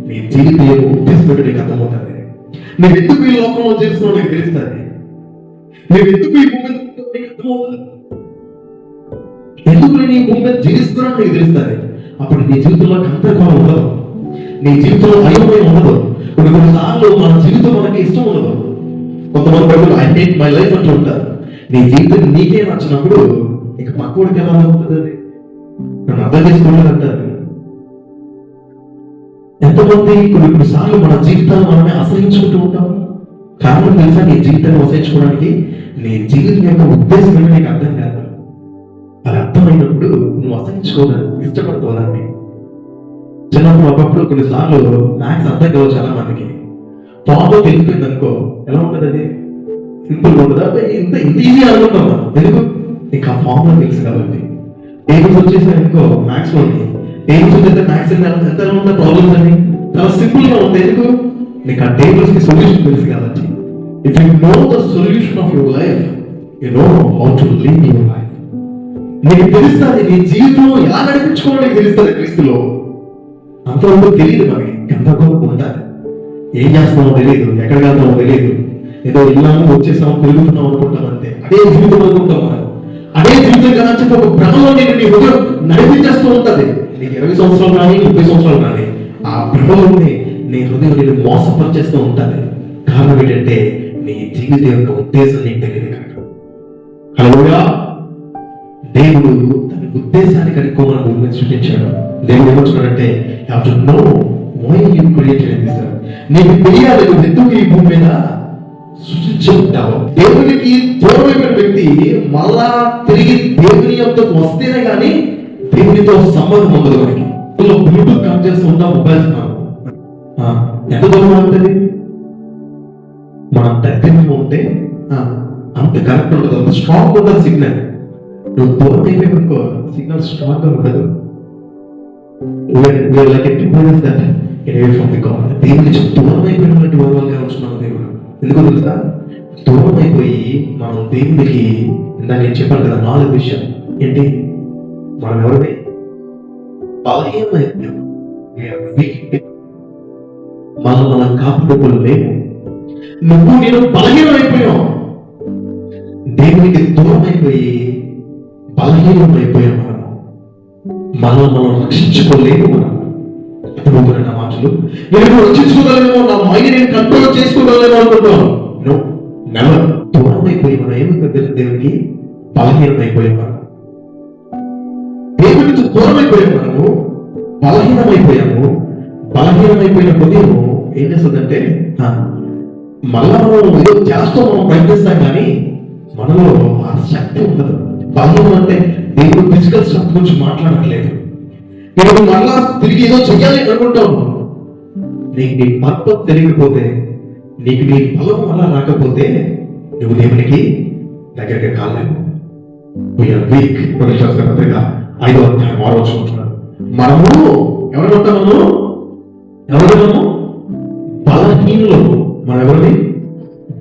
నీ జీవితం యొక్క ఉద్దేశం ఏంటో నీకు అర్థమవుతుంది. నువ్వు ఎందుకు ఈ లోకంలో జీవిస్తున్నావు నీకు తెలుస్తుంది. నువ్వు ఎందుకు ఈ భూమి నీకు అర్థమవుతుంది. ఎందుకు నేను ఈ భూమి మీద జీవిస్తున్నాను నీకు తెలుస్తుంది. అప్పుడు నీ జీవితంలో గందరగోళం ఉండదు, నీ జీవితంలో అయోమయం ఉండదు. కొన్నిసార్లు మన జీవితం మనకి ఇష్టం ఉండదు. కొంతమంది ప్రజలు ఐ హేట్ మై లైఫ్ అంటూ ఉంటారు. నీ జీవితం నీకే నచ్చినప్పుడు ఇక పక్కడికి ఎలా ఉంటుంది, నన్ను అర్థం చేసుకుంటారంటారు. ఎంతమంది కొన్నిసార్లు మన జీవితాన్ని మనమే అసహించుకుంటూ ఉంటాము. కారణం తెలుసా? నీ జీవితాన్ని అసహించుకోవడానికి నీ జీవితం యొక్క ఉద్దేశం ఏంటో నీకు అర్థం కాదు. అది అర్థమైనప్పుడు నువ్వు అసహించుకోవాలి, ఇష్టపడుకోవాలని. చిన్నప్పుడు ఒకప్పుడు కొన్నిసార్లు మ్యాథ్స్ అర్థం కావు చాలా మందికి. ఫార్ములా తెలిసిపోయింది అనుకో, ఎలా ఉంటుంది అది? సింపుల్ ఉంటుందా? ఇంత ఈజీ అనుకుంటాం. ఎందుకు? నీకు ఆ ఫార్ములా తెలుసు కాబట్టి. టేబుల్స్ వచ్చేసాయి అనుకో మ్యాథ్స్ లోని, టేబుల్స్ వచ్చేస్తే మ్యాథ్స్ ఎంత ఉంటాయి ప్రాబ్లమ్స్ అని చాలా సింపుల్ గా ఉంటాయి. ఎందుకు? నీకు ఆ టేబుల్స్ కి సొల్యూషన్ తెలుసు కాబట్టి. If you know the solution of your life, you know how to live your life. నీకు తెలుస్తుంది నీ జీవితం ఎలా నడిపించుకోవడానికి తెలుస్తుంది క్రీస్తులో. అంతవరకు తెలియదు మనకి, గందరగోళం ఉండాలి. ఏం చేస్తున్నామో తెలియదు, ఎక్కడికి వెళ్తామో తెలియదు. ఏదో ఇల్లాము వచ్చేసాము తిరుగుతున్నాం అనుకుంటాం అంతే. అదే జీవితం అనుకుంటాం మనం. అదే జీవితం కదా చెప్పి ఒక భ్రమలో నేను నీ హృదయం నడిపించేస్తూ ఉంటుంది. నీకు 20 సంవత్సరాలు కానీ 30 సంవత్సరాలు కానీ ఆ భ్రమలోనే నీ హృదయం నేను మోసపరిచేస్తూ ఉంటుంది. కారణం ఏంటంటే నీ జీవితం యొక్క ఉద్దేశం నీకు తెలియదు కనుక. హల్లెలూయా. దేవుడు తన ఉద్దేశాన్ని కనుక్కోమని భూమి మీద సృష్టించాడు. దేవుడు ఏమొచ్చున్నాడంటే have to know why you created this earth. నీకు తెలియాలి నువ్వు ఎందుకు ఈ భూమి మీద సృష్టించుకుంటావు. దేవునికి దూరమైన వ్యక్తి మళ్ళా తిరిగి దేవుని యొక్కకు వస్తేనే కానీ దేవునితో సంబంధం ఉండదు. మనకి బ్లూటూత్ కనెక్ట్ చేస్తూ ఉంటాం మొబైల్స్. ఎంత దూరం ఉంటుంది? మనం దగ్గరగా ఉంటే అంత కరెక్ట్ ఉండదు, అంత స్ట్రాంగ్ ఉండదు సిగ్నల్. నువ్వు దూరం అయిపోయినుకో సిగ్నల్ స్ట్రాంగ్ గా ఉండదు. దేవుడి నుంచి దూరం అయిపోయినటువంటి వాళ్ళగా ఉంటున్నాం. దేవుడు ఎందుకు తెలుసా? దూరం అయిపోయి మనం దేవుడికి ఇందాక నేను చెప్పాను కదా 4 విషయం ఏంటి? మనం ఎవరిని బలహీనమైపోయాం, మనం కాపాడుకోలేము. నువ్వు నేను బలహీనమైపోయాం, దేవునికి దూరం అయిపోయి బలహీనమైపోయాం. మనం రక్షించుకోలేము. మనం నా మాటలు నేను రక్షించుకోగలేమో, నా మైండ్ నేను కంట్రోల్ చేసుకోగలేమో అనుకుంటాను. నెవర్. దూరం అయిపోయి మనం ఏమైపోతే దేవునికి బలహీనమైపోయాం. మనం దేవుడి నుంచి దూరం అయిపోయాము, మనము బలహీనమైపోయాము. బలహీనమైపోయిన హృదయం ఏం చేస్తుందంటే మళ్ళా మనం ఏదో చేస్తూ మనం ప్రయత్నిస్తాం కానీ మనలో ఆ శక్తి ఉండదు. బలహీనం అంటే దేవుడు ఫిజికల్ స్ట్రెంత్ గురించి మాట్లాడట్లేదు. నువ్వు మళ్ళా తిరిగి ఏదో చెయ్యాలి అనుకుంటావు. నీకు నీ పర్పస్ తెలియకపోతే, నీకు నీ బలం వల్ల రాకపోతే నువ్వు దేవునికి దగ్గరగా కాలేవు. వీక్. పత్రిక 5వ అధ్యాయం 6వ వచనం. మనము ఎవరు బలహీనులము. మనం ఎవరిని?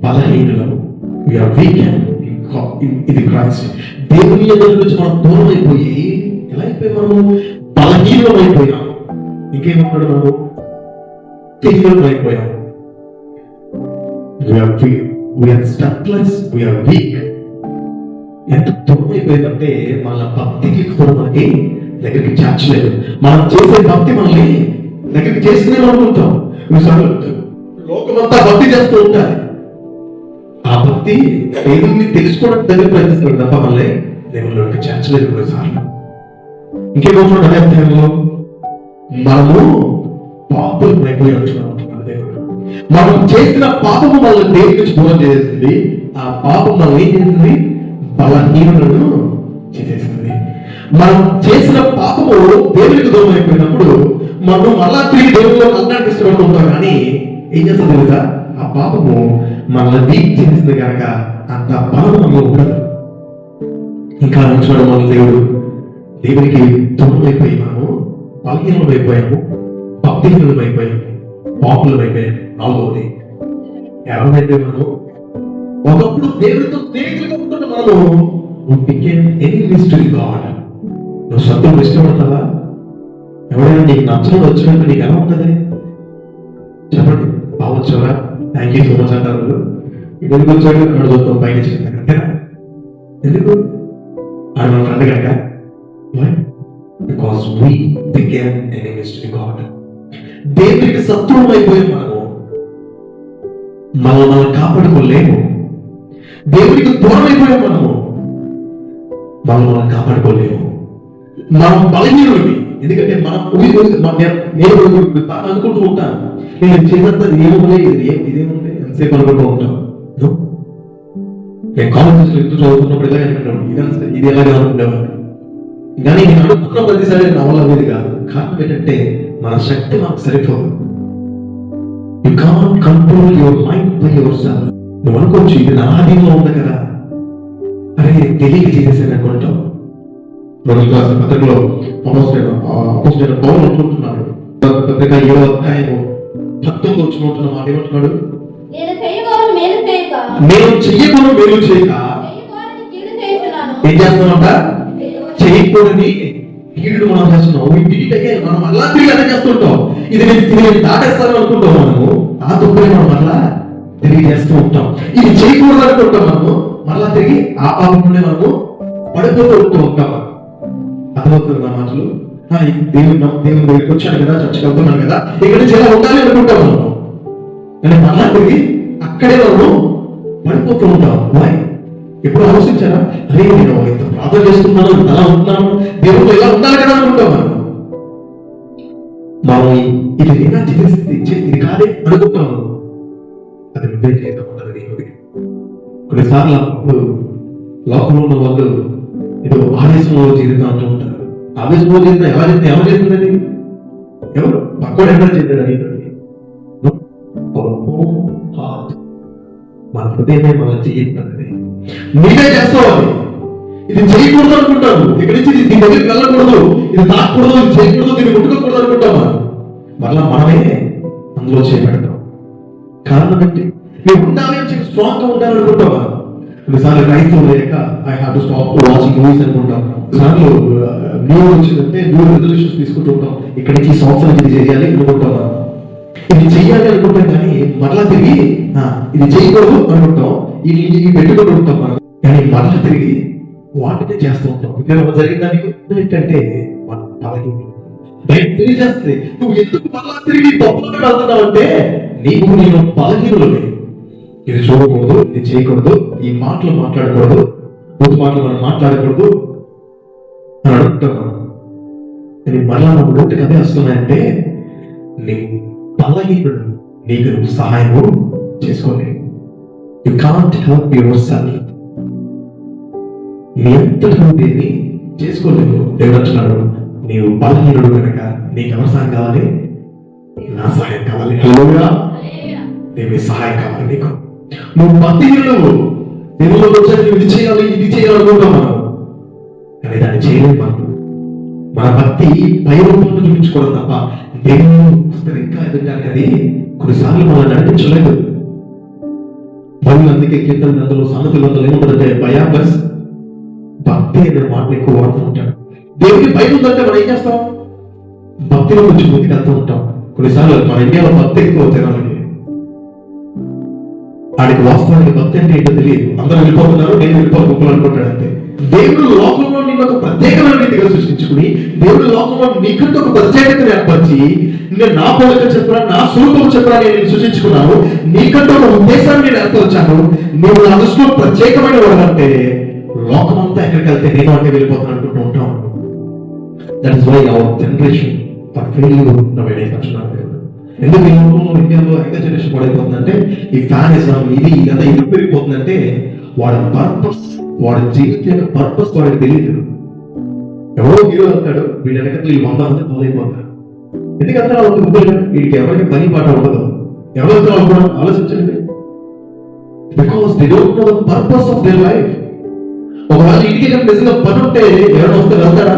బలహీనులము. ఇది క్రైస్ట్. దేవుని ఎదురు నుంచి మనం దూరం అయిపోయి ఎలా అయిపోయి మనము బలహీనం అయిపోయాం. ఇంకేమన్నాడు? మనము తెలియడం అయిపోయాం. ఎంత దూరం అయిపోయిందంటే మన భక్తికి కూడా మనకి దగ్గరికి చేర్చలేదు. మనం చేసే భక్తి మనల్ని దగ్గరికి చేస్తూనే అనుకుంటాం. లోకమంతా భక్తి చేస్తూ ఉంటారు. ఆ భక్తి దేవుని తెలుసుకోవడానికి దగ్గర ప్రయత్నిస్తాడు తప్ప మనల్ని దేవుళ్ళకి చేర్చలేదు. కొన్నిసార్లు ఇంకేమవుతున్నాడు? అదే అధ్యాయంలో మనము పాపం అయిపోయి ఉంటున్నాం. మనం చేసిన పాపము మనల్ని దేవుడి నుంచి దూరం చేసేసింది. ఆ పాపం మనం ఏం చేసింది? బలహీనులను చేసేసింది. మనం చేసిన పాపము దేవుడికి దూరం అయిపోయినప్పుడు మనం మళ్ళా తిరిగి దేవుడిలో కలడానికి ఇష్టపడుతూ ఉంటాం. కానీ ఏం చేస్తుంది తెలుసా? ఆ పాపము మనల్ని వీక్ చేసింది కనుక అంత బలం మనలో ఉండదు. ఇంకా ఉంచడం మన దేవుడికి దూరం అయిపోయి మనము బలహీనం అయిపోయాము, భక్తిహీనం అయిపోయాము, పాపులం అయిపోయాము. 4వది ఎవరైతే మనము ఒకప్పుడు దేవుడితో స్నేహితులుగా ఉంటున్న మనము బికేమ్ ఎనిమీస్ టు గాడ్. నువ్వు శత్రువులు ఇష్టపడతావా? ఎవరైనా నీకు నచ్చడం వచ్చినట్టు నీకు ఎలా ఉంటుంది? చెప్పండి. బాగొచ్చారా? థ్యాంక్ యూ సో మచ్ అంటారు. ఎందుకు వచ్చాడు? అక్కడ చూస్తాం పైన చెప్తాను. అంతేనా? ఎందుకు? ఆడ మన ఫ్రెండ్ కనుక Why? Because we became enemies to God. దేవునికి శత్రువులు అయిపోయాం మనం కాపాడుకోలేము. దేవునికి దూరం అయిపోయాం మనం కాపాడుకోలేము. మనం బలహీనుడివి. ఎందుకంటే నేను అనుకుంటూ ఉంటాను, నేను చేసినంత ఏముంది, ఇదేముంది ఎంతసేపు అనుకుంటూ ఉంటాను. నేను కాలేజెస్ లో ఎందుకు చదువుతున్నప్పుడు ఇలాగే అనుకుంటాను, ఇది ఎలాగే అనుకుంటాను. కానీ నేను అనుకున్న ప్రతిసారి నా వల్ల అనేది కాదు. కారణం ఏంటంటే మన శక్తి మనకు సరిపోదు. You can't control your mind by your self. నువ్వు అనుకోవచ్చు ఇది నా ఆధీనంలో ఉంది కదా, అరే తెలియక చేసేసాను అనుకుంటావు. పత్రికలో పౌలు అనుకుంటున్నాడు, పత్రిక 7వ అధ్యాయము 19 వచ్చిన మాట ఏమంటున్నాడు? నేను చెయ్యకూడదు మేలు చేయక ఏం చేస్తున్నామంట? చేయకూడని కీడు మనం చేస్తున్నాం. మనం అలా తిరిగి అదే చేస్తుంటాం. ఇది నేను దాటేస్తాను అనుకుంటాం. మనము ఆ తప్పుని మనం మళ్ళా తిరిగి చేస్తూ ఉంటాం. ఇది చేయకూడదు అనుకుంటాం. మనము మళ్ళా తిరిగి ఆ పాపంలోనే మనము పడిపోతూ ఉంటాం. అర్థమవుతుంది నా మాటలు? దేవుని దగ్గరికి వచ్చాను కదా, చర్చకి వెళ్తున్నాను కదా, ఇక్కడ నుంచి ఎలా ఉండాలి అనుకుంటాం మనం. కానీ మళ్ళా తిరిగి అక్కడే మనము పడిపోతూ ఉంటాం. వై? ఎప్పుడు ఆలోచించారా? అరే నేను ఇంత ప్రార్థన చేస్తున్నాను, అలా ఉంటున్నాను, దేవుడు ఎలా ఉండాలి కదా అనుకుంటాం మనం. ఇది నేనా ఇది కాదే అనుకుంటాము. అది నువ్వే చేయడం ఉండదు దేవుడికి. కొన్నిసార్లు లోకంలో ఉన్న వాళ్ళు ఏదో ఆవేశంలో జీవితం అంటూ ఉంటారు. ఆవేశంలో జీవితం ఎవరు చేస్తుందని? ఎవరు పక్కడు ఎక్కడ చేద్దాడని? మన హృదయమే మనం చేయిస్తుంది. నీవే చేస్తావు. ఇది చేయకూడదు అనుకుంటాను. ఇక్కడి నుంచి దీని దగ్గరికి వెళ్ళకూడదు, ఇది తాకూడదు, ఇది చేయకూడదు, దీన్ని ముట్టుకోకూడదు అనుకుంటామా? మళ్ళా మనమే అందులో చేపెడతాం. కారణం ఏంటి? మేము ఉండాలి అని చెప్పి స్ట్రాంగ్ గా ఉండాలనుకుంటామా? కొన్నిసార్లు రైతు లేక I have to stop watching movies అనుకుంటాం. కొన్నిసార్లు న్యూ వచ్చిందంటే న్యూ రెజల్యూషన్స్ తీసుకుంటూ ఉంటాం. ఇక్కడి నుంచి సంవత్సరం ఇది చేయాలి అనుకుంటామా? ఇది చెయ్యాలి అనుకుంటాం. కానీ మరలా తిరిగి ఇది చేయకూడదు అనుకుంటాం. ఇది పెట్టుకుంటూ ఉంటాం మనం. కానీ మరలా తిరిగి వాటినే చేస్తూ ఉంటాం. జరిగిన దానికి ఏంటంటే తెలియజేస్తే నువ్వు ఎందుకు మరలా తిరిగి తప్పులోకి వెళ్తున్నావు అంటే నేను బలహీనులనే. ఇది చూడకూడదు, ఇది చేయకూడదు, ఈ మాటలు మాట్లాడకూడదు, బుద్ధి మాటలు మనం మాట్లాడకూడదు అని అడుగుతాను. కానీ మరలా నా నోటికి అదే వస్తున్నాయంటే నీ బలహీనుడు, నీకు నువ్వు సహాయము చేసుకోలేవు. You can't help yourself. నీ అంతటి నువ్వు చేసుకోలేవు. దేవుడు అంటున్నాడు, నీవు బలహీనుడు కనుక నీకు ఎవరి సహాయం కావాలి? నా సహాయం కావాలి. హల్లెలూయా. దేవుని సహాయం కావాలి నీకు. నువ్వు బలహీనుడు. దేవుళ్ళకి వచ్చాక నువ్వు ఇది చేయాలనుకుంటాం మనం, కానీ దాన్ని చేయలేము మనం. మన భక్తి పై రూపంలో చూపించుకోవడం తప్ప దేవుడు ఇంకా ఎదుగుతానికి అది కొన్నిసార్లు మనం నడిపించలేదు. బైబిల్ అందుకే కీర్తన గ్రంథంలో సామెతల గ్రంథంలో ఏముంటుందంటే భయాబస్ భక్తి అనే మాటలు ఎక్కువ వాడుతూ ఉంటాడు. దేవుడికి భయం ఉందంటే మనం ఏం చేస్తాం? భక్తిలో కొంచెం ముందుకు వెళ్తూ ఉంటాం. కొన్నిసార్లు మన ఇండియాలో భక్తి ఎక్కువ జనాలకి, ఆడికి వాస్తవానికి భక్తి అంటే ఏంటో తెలియదు. అందరూ వెళ్ళిపోతున్నారు, నేను వెళ్ళిపోతున్నా అనుకుంటాడు అంతే. దేవుడు లోకంలో నిన్ను ఒక ప్రత్యేకమైన రీతిగా సృష్టించుకుని, దేవుడు లోకంలో నీకంటూ ఒక ప్రత్యేకతను ఏర్పరిచి, నేను నా పోలిక చెప్పరా, నా స్వరూపం చెప్పరా నేను సృష్టించుకున్నాను. నీకంటూ ఒక ఉద్దేశాన్ని నేను ఏర్పరిచాను. నువ్వు నా దృష్టిలో ప్రత్యేకమైన వాడు అంటే లోకమంతా ఎక్కడికి వెళ్తే నేను అంటే వెళ్ళిపోతాను అనుకుంటూ ఉంటాం. That is why our generation ఎందుకు ఈ లోకంలో ఇండియాలో యంగర్ జనరేషన్ పడైపోతుందంటే ఈ ఫ్యానిజం ఇది ఇదంతా ఇది పెరిగిపోతుందంటే వాడి పర్పస్, వాడి జీవితం యొక్క పర్పస్ వాడికి తెలియదు. ఎవరో హీరో అవుతాడు, వీడి వెనకట్లు ఈ 100 మంది ఫాలో అయిపోతారు. ఎందుకంటే వాళ్ళకి ముగ్గురు వీడికి ఎవరికి పని పాట ఉండదు. ఎవరితో కూడా ఆలోచించండి. Because they don't know the purpose of their life. ఒకవేళ ఇంటికి నిజంగా పని ఉంటే ఎవరైనా వస్తే వెళ్తారా?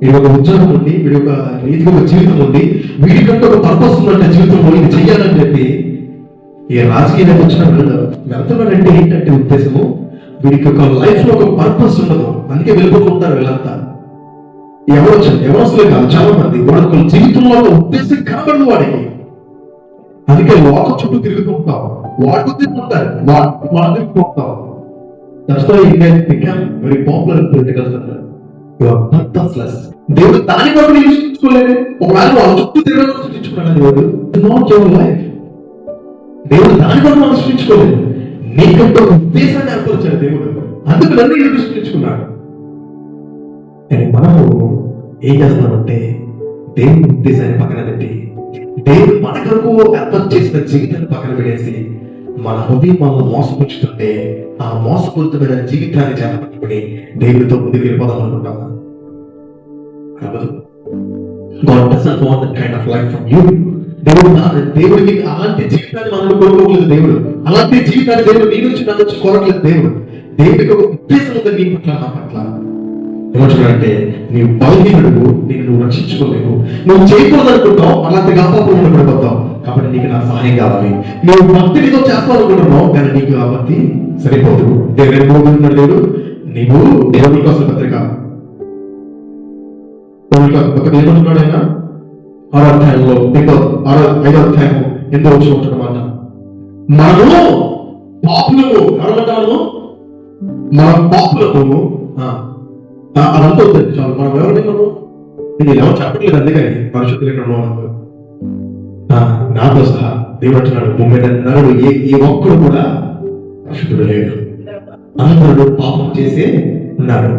వీడి ఒక ఉద్యోగం ఉంది, వీడి ఒక రీతిగా ఒక జీవితం ఉంది, వీడికంటే ఒక పర్పస్ ఉందంటే జీవితంలో ఇది చెయ్యాలని చెప్పి ఈ రాజకీయాలకు వచ్చిన వెళ్తున్నాడంటే ఏంటంటే ఉద్దేశము, వీడికి ఒక లైఫ్ లో ఒక పర్పస్ ఉండదు. అందుకే వెళ్ళిపోతుంటారు వీళ్ళంతా. ఎవరసలే కాదు, చాలా మంది వాడు ఒక జీవితంలో ఒక ఉద్దేశం కనబడదు వాడికి. అందుకే లోకం చుట్టూ తిరుగుతూ ఉంటాం, వాడు తిరుగుతుంటారు, వాడు తిరుగుతూ ఉంటాం. That's why India become very popular political sector. దేవుడు దాని కొరకు నేను సృష్టించుకోలేదు. ఒకవేళ వాళ్ళ చుట్టూ తిరగడం సృష్టించుకున్నాడు దేవుడు. Not your life. దేవుడు దాని కొరకు మనం సృష్టించుకోలేదు. నీకంటే ఒక ఉద్దేశాన్ని ఏర్పరిచాడు దేవుడు. అందుకు నన్ను నేను సృష్టించుకున్నాడు. కానీ మనము ఏం చేస్తున్నామంటే దేవుని ఉద్దేశాన్ని పక్కన పెట్టి, దేవుడు మన కొరకు ఏర్పాటు చేసిన జీవితాన్ని పక్కన పెట్టేసి మన హృదయం మనల్ని మోసపుచ్చుతుంటే ఆ మోసపూరితమైన జీవితాన్ని చేపట్టుకుని దేవుడితో ముందుకు వెళ్ళిపోదాం అనుకుంటామా? God doesn't want that kind of life from you. దేవుడికి అలాంటి జీవితాన్ని మనం కోరుకోలేదు. దేవుడు అలాంటి జీవితాన్ని దేవుడు నీ నుంచి నా నుంచి కోరట్లేదు. దేవుడికి ఒక ఉద్దేశం ఉంది నీ పట్ల, నా పట్ల. ఏమంటున్నాడంటే నీవు బలహీనుడు, నువ్వు రక్షించుకోలేవు. నువ్వు చేయకూడదనుకుంటావు, అలాంటి గాపాపం ఉండబడిపోతావు. కాబట్టి నీకు నా సహాయం కావాలి. నువ్వు భక్తితో చేస్తావనుకుంటున్నావు, కానీ నీకు ఆ భక్తి సరిపోదు. దేవుడు ఏమవుతున్నాడు? దేవుడు నీవు దేవుని కోసం పత్రిక ఏమంటున్నాడు ఆయన? 6వ అధ్యాయంలో 5వ అధ్యాయం ఎంతో వచ్చి ఉంటున్నమాట. మనము పాపులము, ఎవరమంటాము? మన పాపులము. అదంతా వద్దండి, చాలు. మనం ఎవరిన్నాము? నేను ఎవరు చెప్పట్లేదు, అందుకని పరిశుద్ధులు ఇక్కడ ఉన్నాను. నాతో సహా దేవుడు అంటున్నాడు, నరుడు ఏ ఒక్కడు కూడా పరిశుద్ధుడు లేడు, అందరూ పాపం చేసే ఉన్నాడు.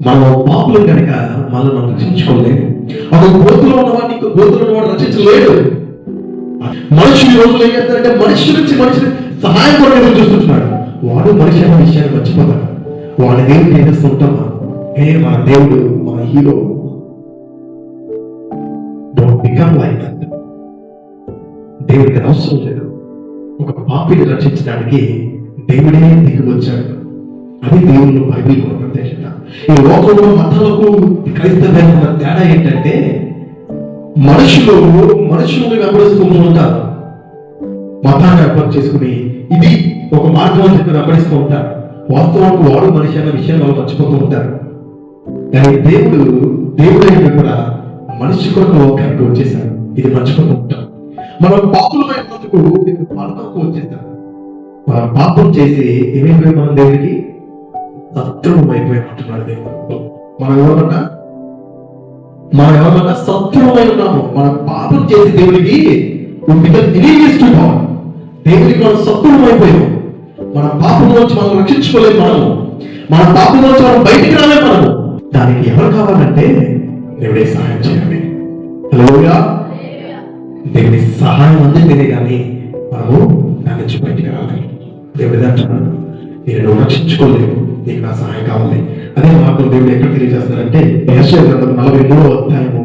మనం పాపులు కనుక మనల్ని మనం రక్షించుకోలేము. ఒక గోతులో ఉన్నవాడిని ఇంకో గోతులో ఉన్నవాడు రక్షించలేడు. మనుషులు ఈ రోజులు ఏం చేస్తారంటే మనిషి నుంచి మనిషిని సహాయం కొరకు ఎదురు చూస్తున్నాడు. వాడు మనిషి అనే విషయాన్ని మర్చిపోతాడు. వాడి దేవుడిని ఏం చేస్తుంటామా? మన దేవుడు మన hero. Don't become like that. దేవుడికి అవసరం లేదు. ఒక పాపిని రక్షించడానికి దేవుడే దిగి వచ్చాడు. అది దేవుడు బైబిల్ ప్రత్యక్షత. ఈ లోకంలో మతాలకు క్రైస్తవానికి ఉన్న తేడా ఏంటంటే మనుషులు వెంబడిస్తూ ఉంటారు. మతాన్ని ఏర్పాటు చేసుకుని ఇది ఒక మార్గం అని చెప్పి వెంబడిస్తూ ఉంటారు. వాస్తవానికి వాడు మనిషి అన్న విషయాన్ని వాళ్ళు మర్చిపోతూ ఉంటారు. కానీ దేవుడు అయినా కూడా మనిషి కొరకు లోకానికి వచ్చేసాడు. ఇది మర్చిపోతూ ఉంటాం. మనం పాపులమైనందుకు పాపకు వచ్చేసాం. మనం పాపం చేసి ఏమైపోయి మనం దేవుడికి శత్రువు అయిపోయామంటున్నాడు దేవుడు. మనం ఎవరన్నా శత్రువై ఉన్నాము. మనం పాపం చేసి దేవుడికి దేవుడికి మనం శత్రువు అయిపోయాము. మన పాపం నుంచి మనం రక్షించుకోలేము. మన పాపం నుంచి మనం బయటికి రాలేము. దానికి ఎవరు కావాలంటే దేవుడే సహాయం చేయాలి. హల్లెలూయా. దేవుడి సహాయం అందితేనే కానీ మనము దాని నుంచి బయటికి రాలేము. దేవుడి అంటున్నాడు, నేను రక్షించుకోలేము, నీకు నా సహాయం కావాలి. అదే మార్గం దేవుడు ఎక్కడ తెలియజేస్తారంటే యెషయా గ్రంథం 43వ అధ్యాయము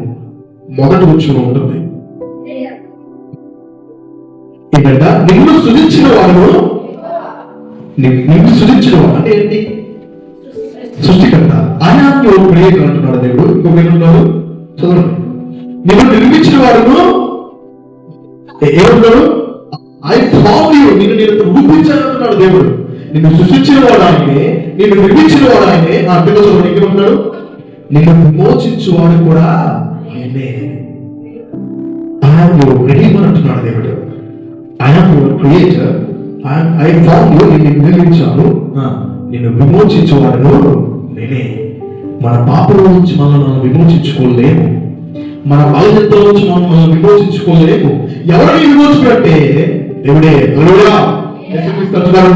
మొదటి వచనం ఉంటుంది. ఏంటంటే నిన్ను సృజించిన వాడు అంటే ఏంటి? సృష్టికర్త. ఆయన క్రియేటర్ అంటున్నాడు దేవుడు. ఇంకొక ఏమంటున్నాడు చదవండి. నిన్ను నిర్మించిన వాడును ఏమంటున్నాడు? ఐ ఫార్మ్ యు, నేను రూపించానంటున్నాడు దేవుడు. నిన్ను సృష్టించిన వాడు ఆయనే, నిన్ను నిర్మించిన వాడు ఆయనే. ఆ పిల్లలు ఏమంటున్నాడు? నిన్ను విమోచించువాడు కూడా ఆయనే. ఐఎమ్ యువర్ రెడీమర్ అంటున్నాడు దేవుడు. I'm your creator. I form you, నిన్ను నిర్మించాను, నిన్ను విమోచించువాడు నేనే. మన పాపల నుంచి మనం విమోచించుకోలేము. మన బలహీనతల నుంచి మనం విమోచించుకోలేము. ఎవరిని విమోచించుకుంటే దేవుడే.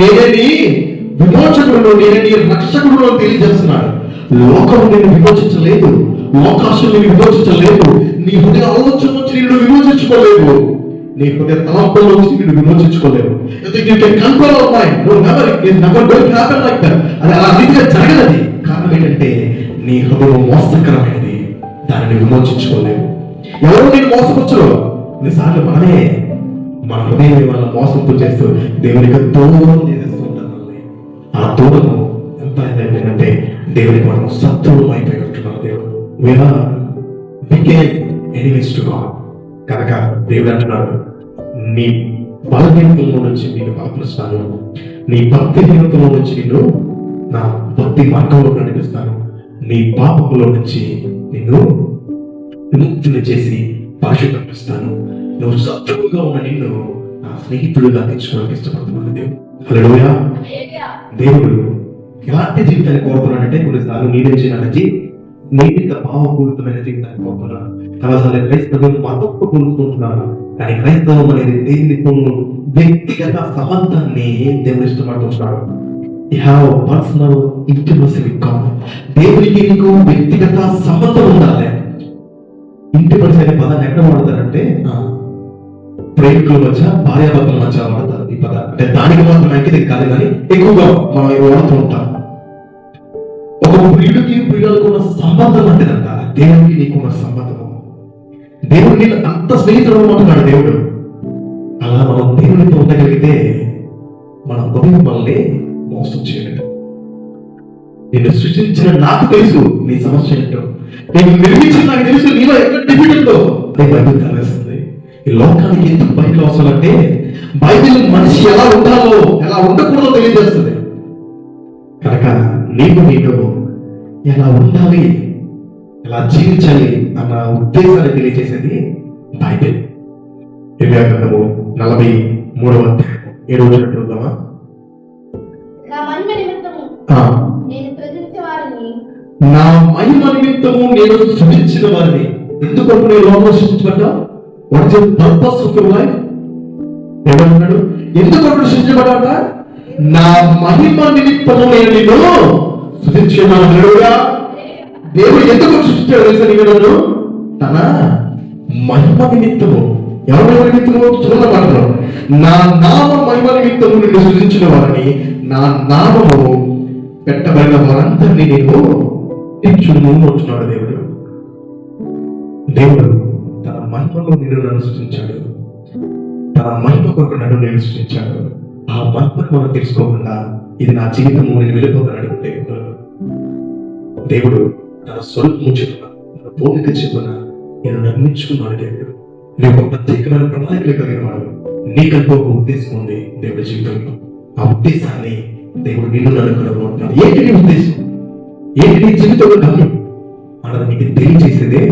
నేనే నీ విమోచకుడు, నేనే నీ రక్షకుడు అని తెలియజేస్తున్నాడు. లోకం నేను విమోచించలేదు, లోకాశలు నేను విమోచించలేదు. నీ హృదయ ఆలోచన నుంచి నేను విమోచించుకోలేవు. నీ హృదయ తలంపుల నుంచి నేను విమోచించుకోలేవు. అది అలా రీతిగా జరగదు. కారణం ఏంటంటే నీ హృదయం మోసకరమైనది, దానిని విమోచించుకోలేవు. ఎవరు నేను మోసపుచ్చరు? కొన్నిసార్లు మనమే మన హృదయం వల్ల మోసంతో చేస్తూ దేవునికి దూరం చేసేస్తూ ఉంటాం. ఆ దూరము ఎంత ఏంటంటే దేవునికి మనం శత్రువులు అయిపోయి ఉంటున్నాం. కనుక దేవుడు అంటున్నాడు, నీ బలహీనతలో నుంచి నేను బలపరుస్తాను, నీ భక్తిహీనతలో నుంచి నిన్ను నా భక్తి మార్గంలో నడిపిస్తాను, నీ పాపములో నుంచి నిన్ను విముక్తిని చేసి పరిశుద్ధపరుస్తాను. నువ్వు శత్రువుగా ఉన్న నిన్ను నా స్నేహితుడుగా తెచ్చుకోవడానికి ఇష్టపడుతున్నాను దేవుడు. హల్లెలూయా. దేవుడు ఎలాంటి జీవితాన్ని కోరుతున్నాడంటే కొన్నిసార్లు నీడే చేయడానికి నైతిక భావపూరితమైన జీవితాన్ని కోరుతున్నారు. చాలాసార్లు క్రైస్తవం మతపు కోరుకుంటున్నారు, కానీ క్రైస్తవం అనేది దేవునితో వ్యక్తిగత సంబంధాన్ని దేవుడు ఇష్టపడుతున్నాడు. You have a personal intimacy with God. దేవునికి నీకు వ్యక్తిగత సంబంధం ఉండాలి. ఇంటిమసీ అనే పదాన్ని ఎక్కడ వాడతారంటే ప్రేమికుల మధ్య, భార్యాభర్తల మధ్య వాడతారు ఈ పదాన్ని. అంటే దానికి మాత్రం అయితే కాదు, కానీ ఎక్కువగా మనం వాడుతూ ఉంటాం. ఒక ప్రియుడికి ప్రియులకు ఉన్న సంబంధం అంటేనంట దేవునికి నీకున్న సంబంధము. దేవుడు నేను అంత స్నేహితుడు అంటున్నాడు దేవుడు. అలా మనం దేవునితో ఉండగలిగితే మన హృదయం మనల్ని మోసం చేయలేదు. నేను సృష్టించిన నాకు తెలుసు నీ సమస్య ఏంటో, నేను నిర్మించిన నాకు తెలుసు నీలో ఎక్కడ డిఫిట్ ఉందో. బైబిల్ కనిపిస్తుంది. ఈ లోకానికి ఎందుకు బైబిల్ అవసరం అంటే బైబిల్ మనిషి ఎలా ఉండాలో ఎలా ఉండకూడదో తెలియజేస్తుంది. కనుక నీకు ఎలా ఉండాలి, ఎలా జీవించాలి అన్న ఉద్దేశాన్ని తెలియజేసేది బైబిల్. యెర్మయా గ్రంథము 43వ అధ్యాయం 7వ వచనం చూద్దామా? నా మహిమ నిమిత్తము నేను సృజించిన వారిని. ఎందుకు నేను లోకంలో సృష్టించబడ్డా? What is the purpose of your life? ఏమన్నాడు? ఎందుకు సృష్టించబడ్డాట? నా మహిమ నిమిత్తము నేను నిన్ను సృజించున్నాను. దేవుడు ఎందుకు సృష్టించాడు తెలుసా? నీవు తన మహిమ నిమిత్తము. ఎవరి నిమిత్తము? చూడ మాటలు. నా నామ మహిమ నిమిత్తము నిన్ను సృజించిన వారిని, నా నామము పెట్టబడిన వారందరినీ నేను తీర్చును అంటున్నాడు దేవుడు. దేవుడు తన మహిమలో నిన్ను నన్ను సృష్టించాడు. తన మహిమ కొరకు నన్ను నేను సృష్టించాడు. ఆ మహిమను మనం తెలుసుకోకుండా ఇది నా జీవితము నేను వెళ్ళిపోతాను దేవుడు తన స్వరూపము చెప్పున, తన పోలిక చెప్పున నేను నిర్మించుకున్నాడు దేవుడు. నీకు ఒక ప్రత్యేకమైన ప్రణాళికలు కలిగిన వాడు. నీకంటూ ఒక ఉద్దేశం ఉంది దేవుడి జీవితంలో. ఆ ఉద్దేశాన్ని దేవుడు నిన్ను నడుకున్నాడు. ఏంటి నీ ఉద్దేశం? ఏంటి నీ జీవితంలో గమ్యం అన్నది నీకు తెలియజేసేదే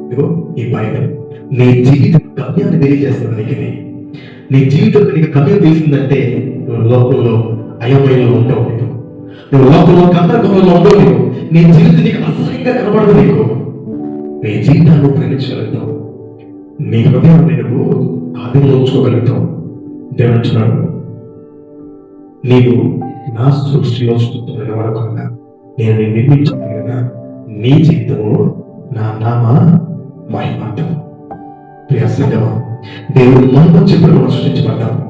ఇదిగో ఈ బైబిల్. నీ జీవిత గమ్యాన్ని తెలియజేస్తుంది నీకు. నీ జీవితంలో నీకు గమ్యం తెలిసిందంటే నువ్వు లోకంలో అయోమయంలో ఉంటావు. నువ్వు లోకంలో గందరగోళంలో ఉండవు. నీ జీవితం నీకు అసహ్యంగా కనబడదు. నీ జీవితాన్ని ప్రేమించగలుగుతావు. నీ హృదయాన్ని నువ్వు ఆధీనంలో ఉంచుకోగలుగుతావు. దేవుడు అంటున్నాడు, నీవు నా సృష్టిలో నిలబడకుండా నేను నిర్మించగలిగిన నీ జీవితము నా నామ మహిమార్థము. ప్రియ సంగమా, దేవుడు మహిమ చెప్పిన మనం సృష్టించబడ్డాము.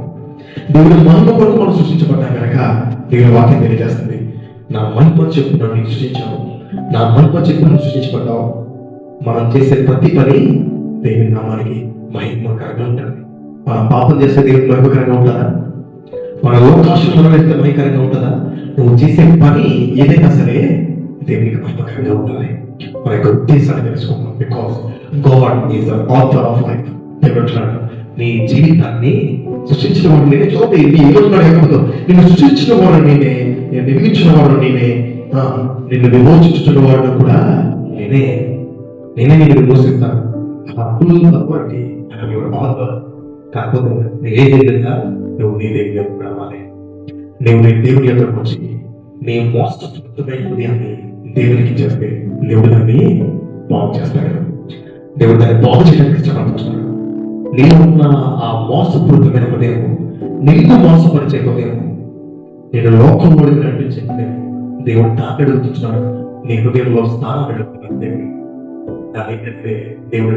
దేవుడు మహిమ కొరకు మనం సృష్టించబడ్డాం కనుక దేవుని వాక్యం తెలియజేస్తుంది, నా మహిమ చెప్పిన నీకు సృష్టించావు, నా మహిమ చెప్పిన సృష్టించబడ్డావు. మనం చేసే ప్రతి పని దేవుని నామానికి మహిమకరంగా ఉంటుంది. మనం పాపం చేస్తే దేవుని మహిమకరంగా ఉంటుందా? మన లోకాశంలో వేస్తే మహిమకరంగా ఉంటుందా? నువ్వు చేసే పని ఏదైనా సరే దేవునికి మహిమకరంగా ఉంటుంది. మన యొక్క ఉద్దేశాన్ని తెలుసుకున్నాం. Because God is the author of life. దేవుడు నీ జీవితాన్ని సృష్టించిన వాడు నేనే. చూడండి ఏమంటున్నాడు ఎక్కడో, నిన్ను సృష్టించిన వాడు నేనే, నేను నిర్మించిన వాడు నేనే, నిన్ను విమోచించుతున్న వాడు కూడా నేనే. నిన్ను విమోచిస్తాను. కాకపోతే ఏం చేద్దా, నువ్వు నీ దేవుని యొక్క రావాలి. నువ్వు నీ దేవుని యొక్క వచ్చి నీ మోసపూరితమైన హృదయాన్ని దేవునికి చేస్తే దేవుడు దాన్ని బాగు చేస్తాడు. దేవుడు దాన్ని బాగు చేయడానికి ఇష్టపడుతున్నాడు. నేను ఉన్న ఆ మోసపూరితమైన హృదయము, నిన్ను మోసపరిచే హృదయము, నేను లోకంలో నడిపించే దేవుడు తాకెడుతున్నాడు. నీ హృదయంలో స్థానం పెడుతున్నాడు దేవుడు. దాని దేవుడు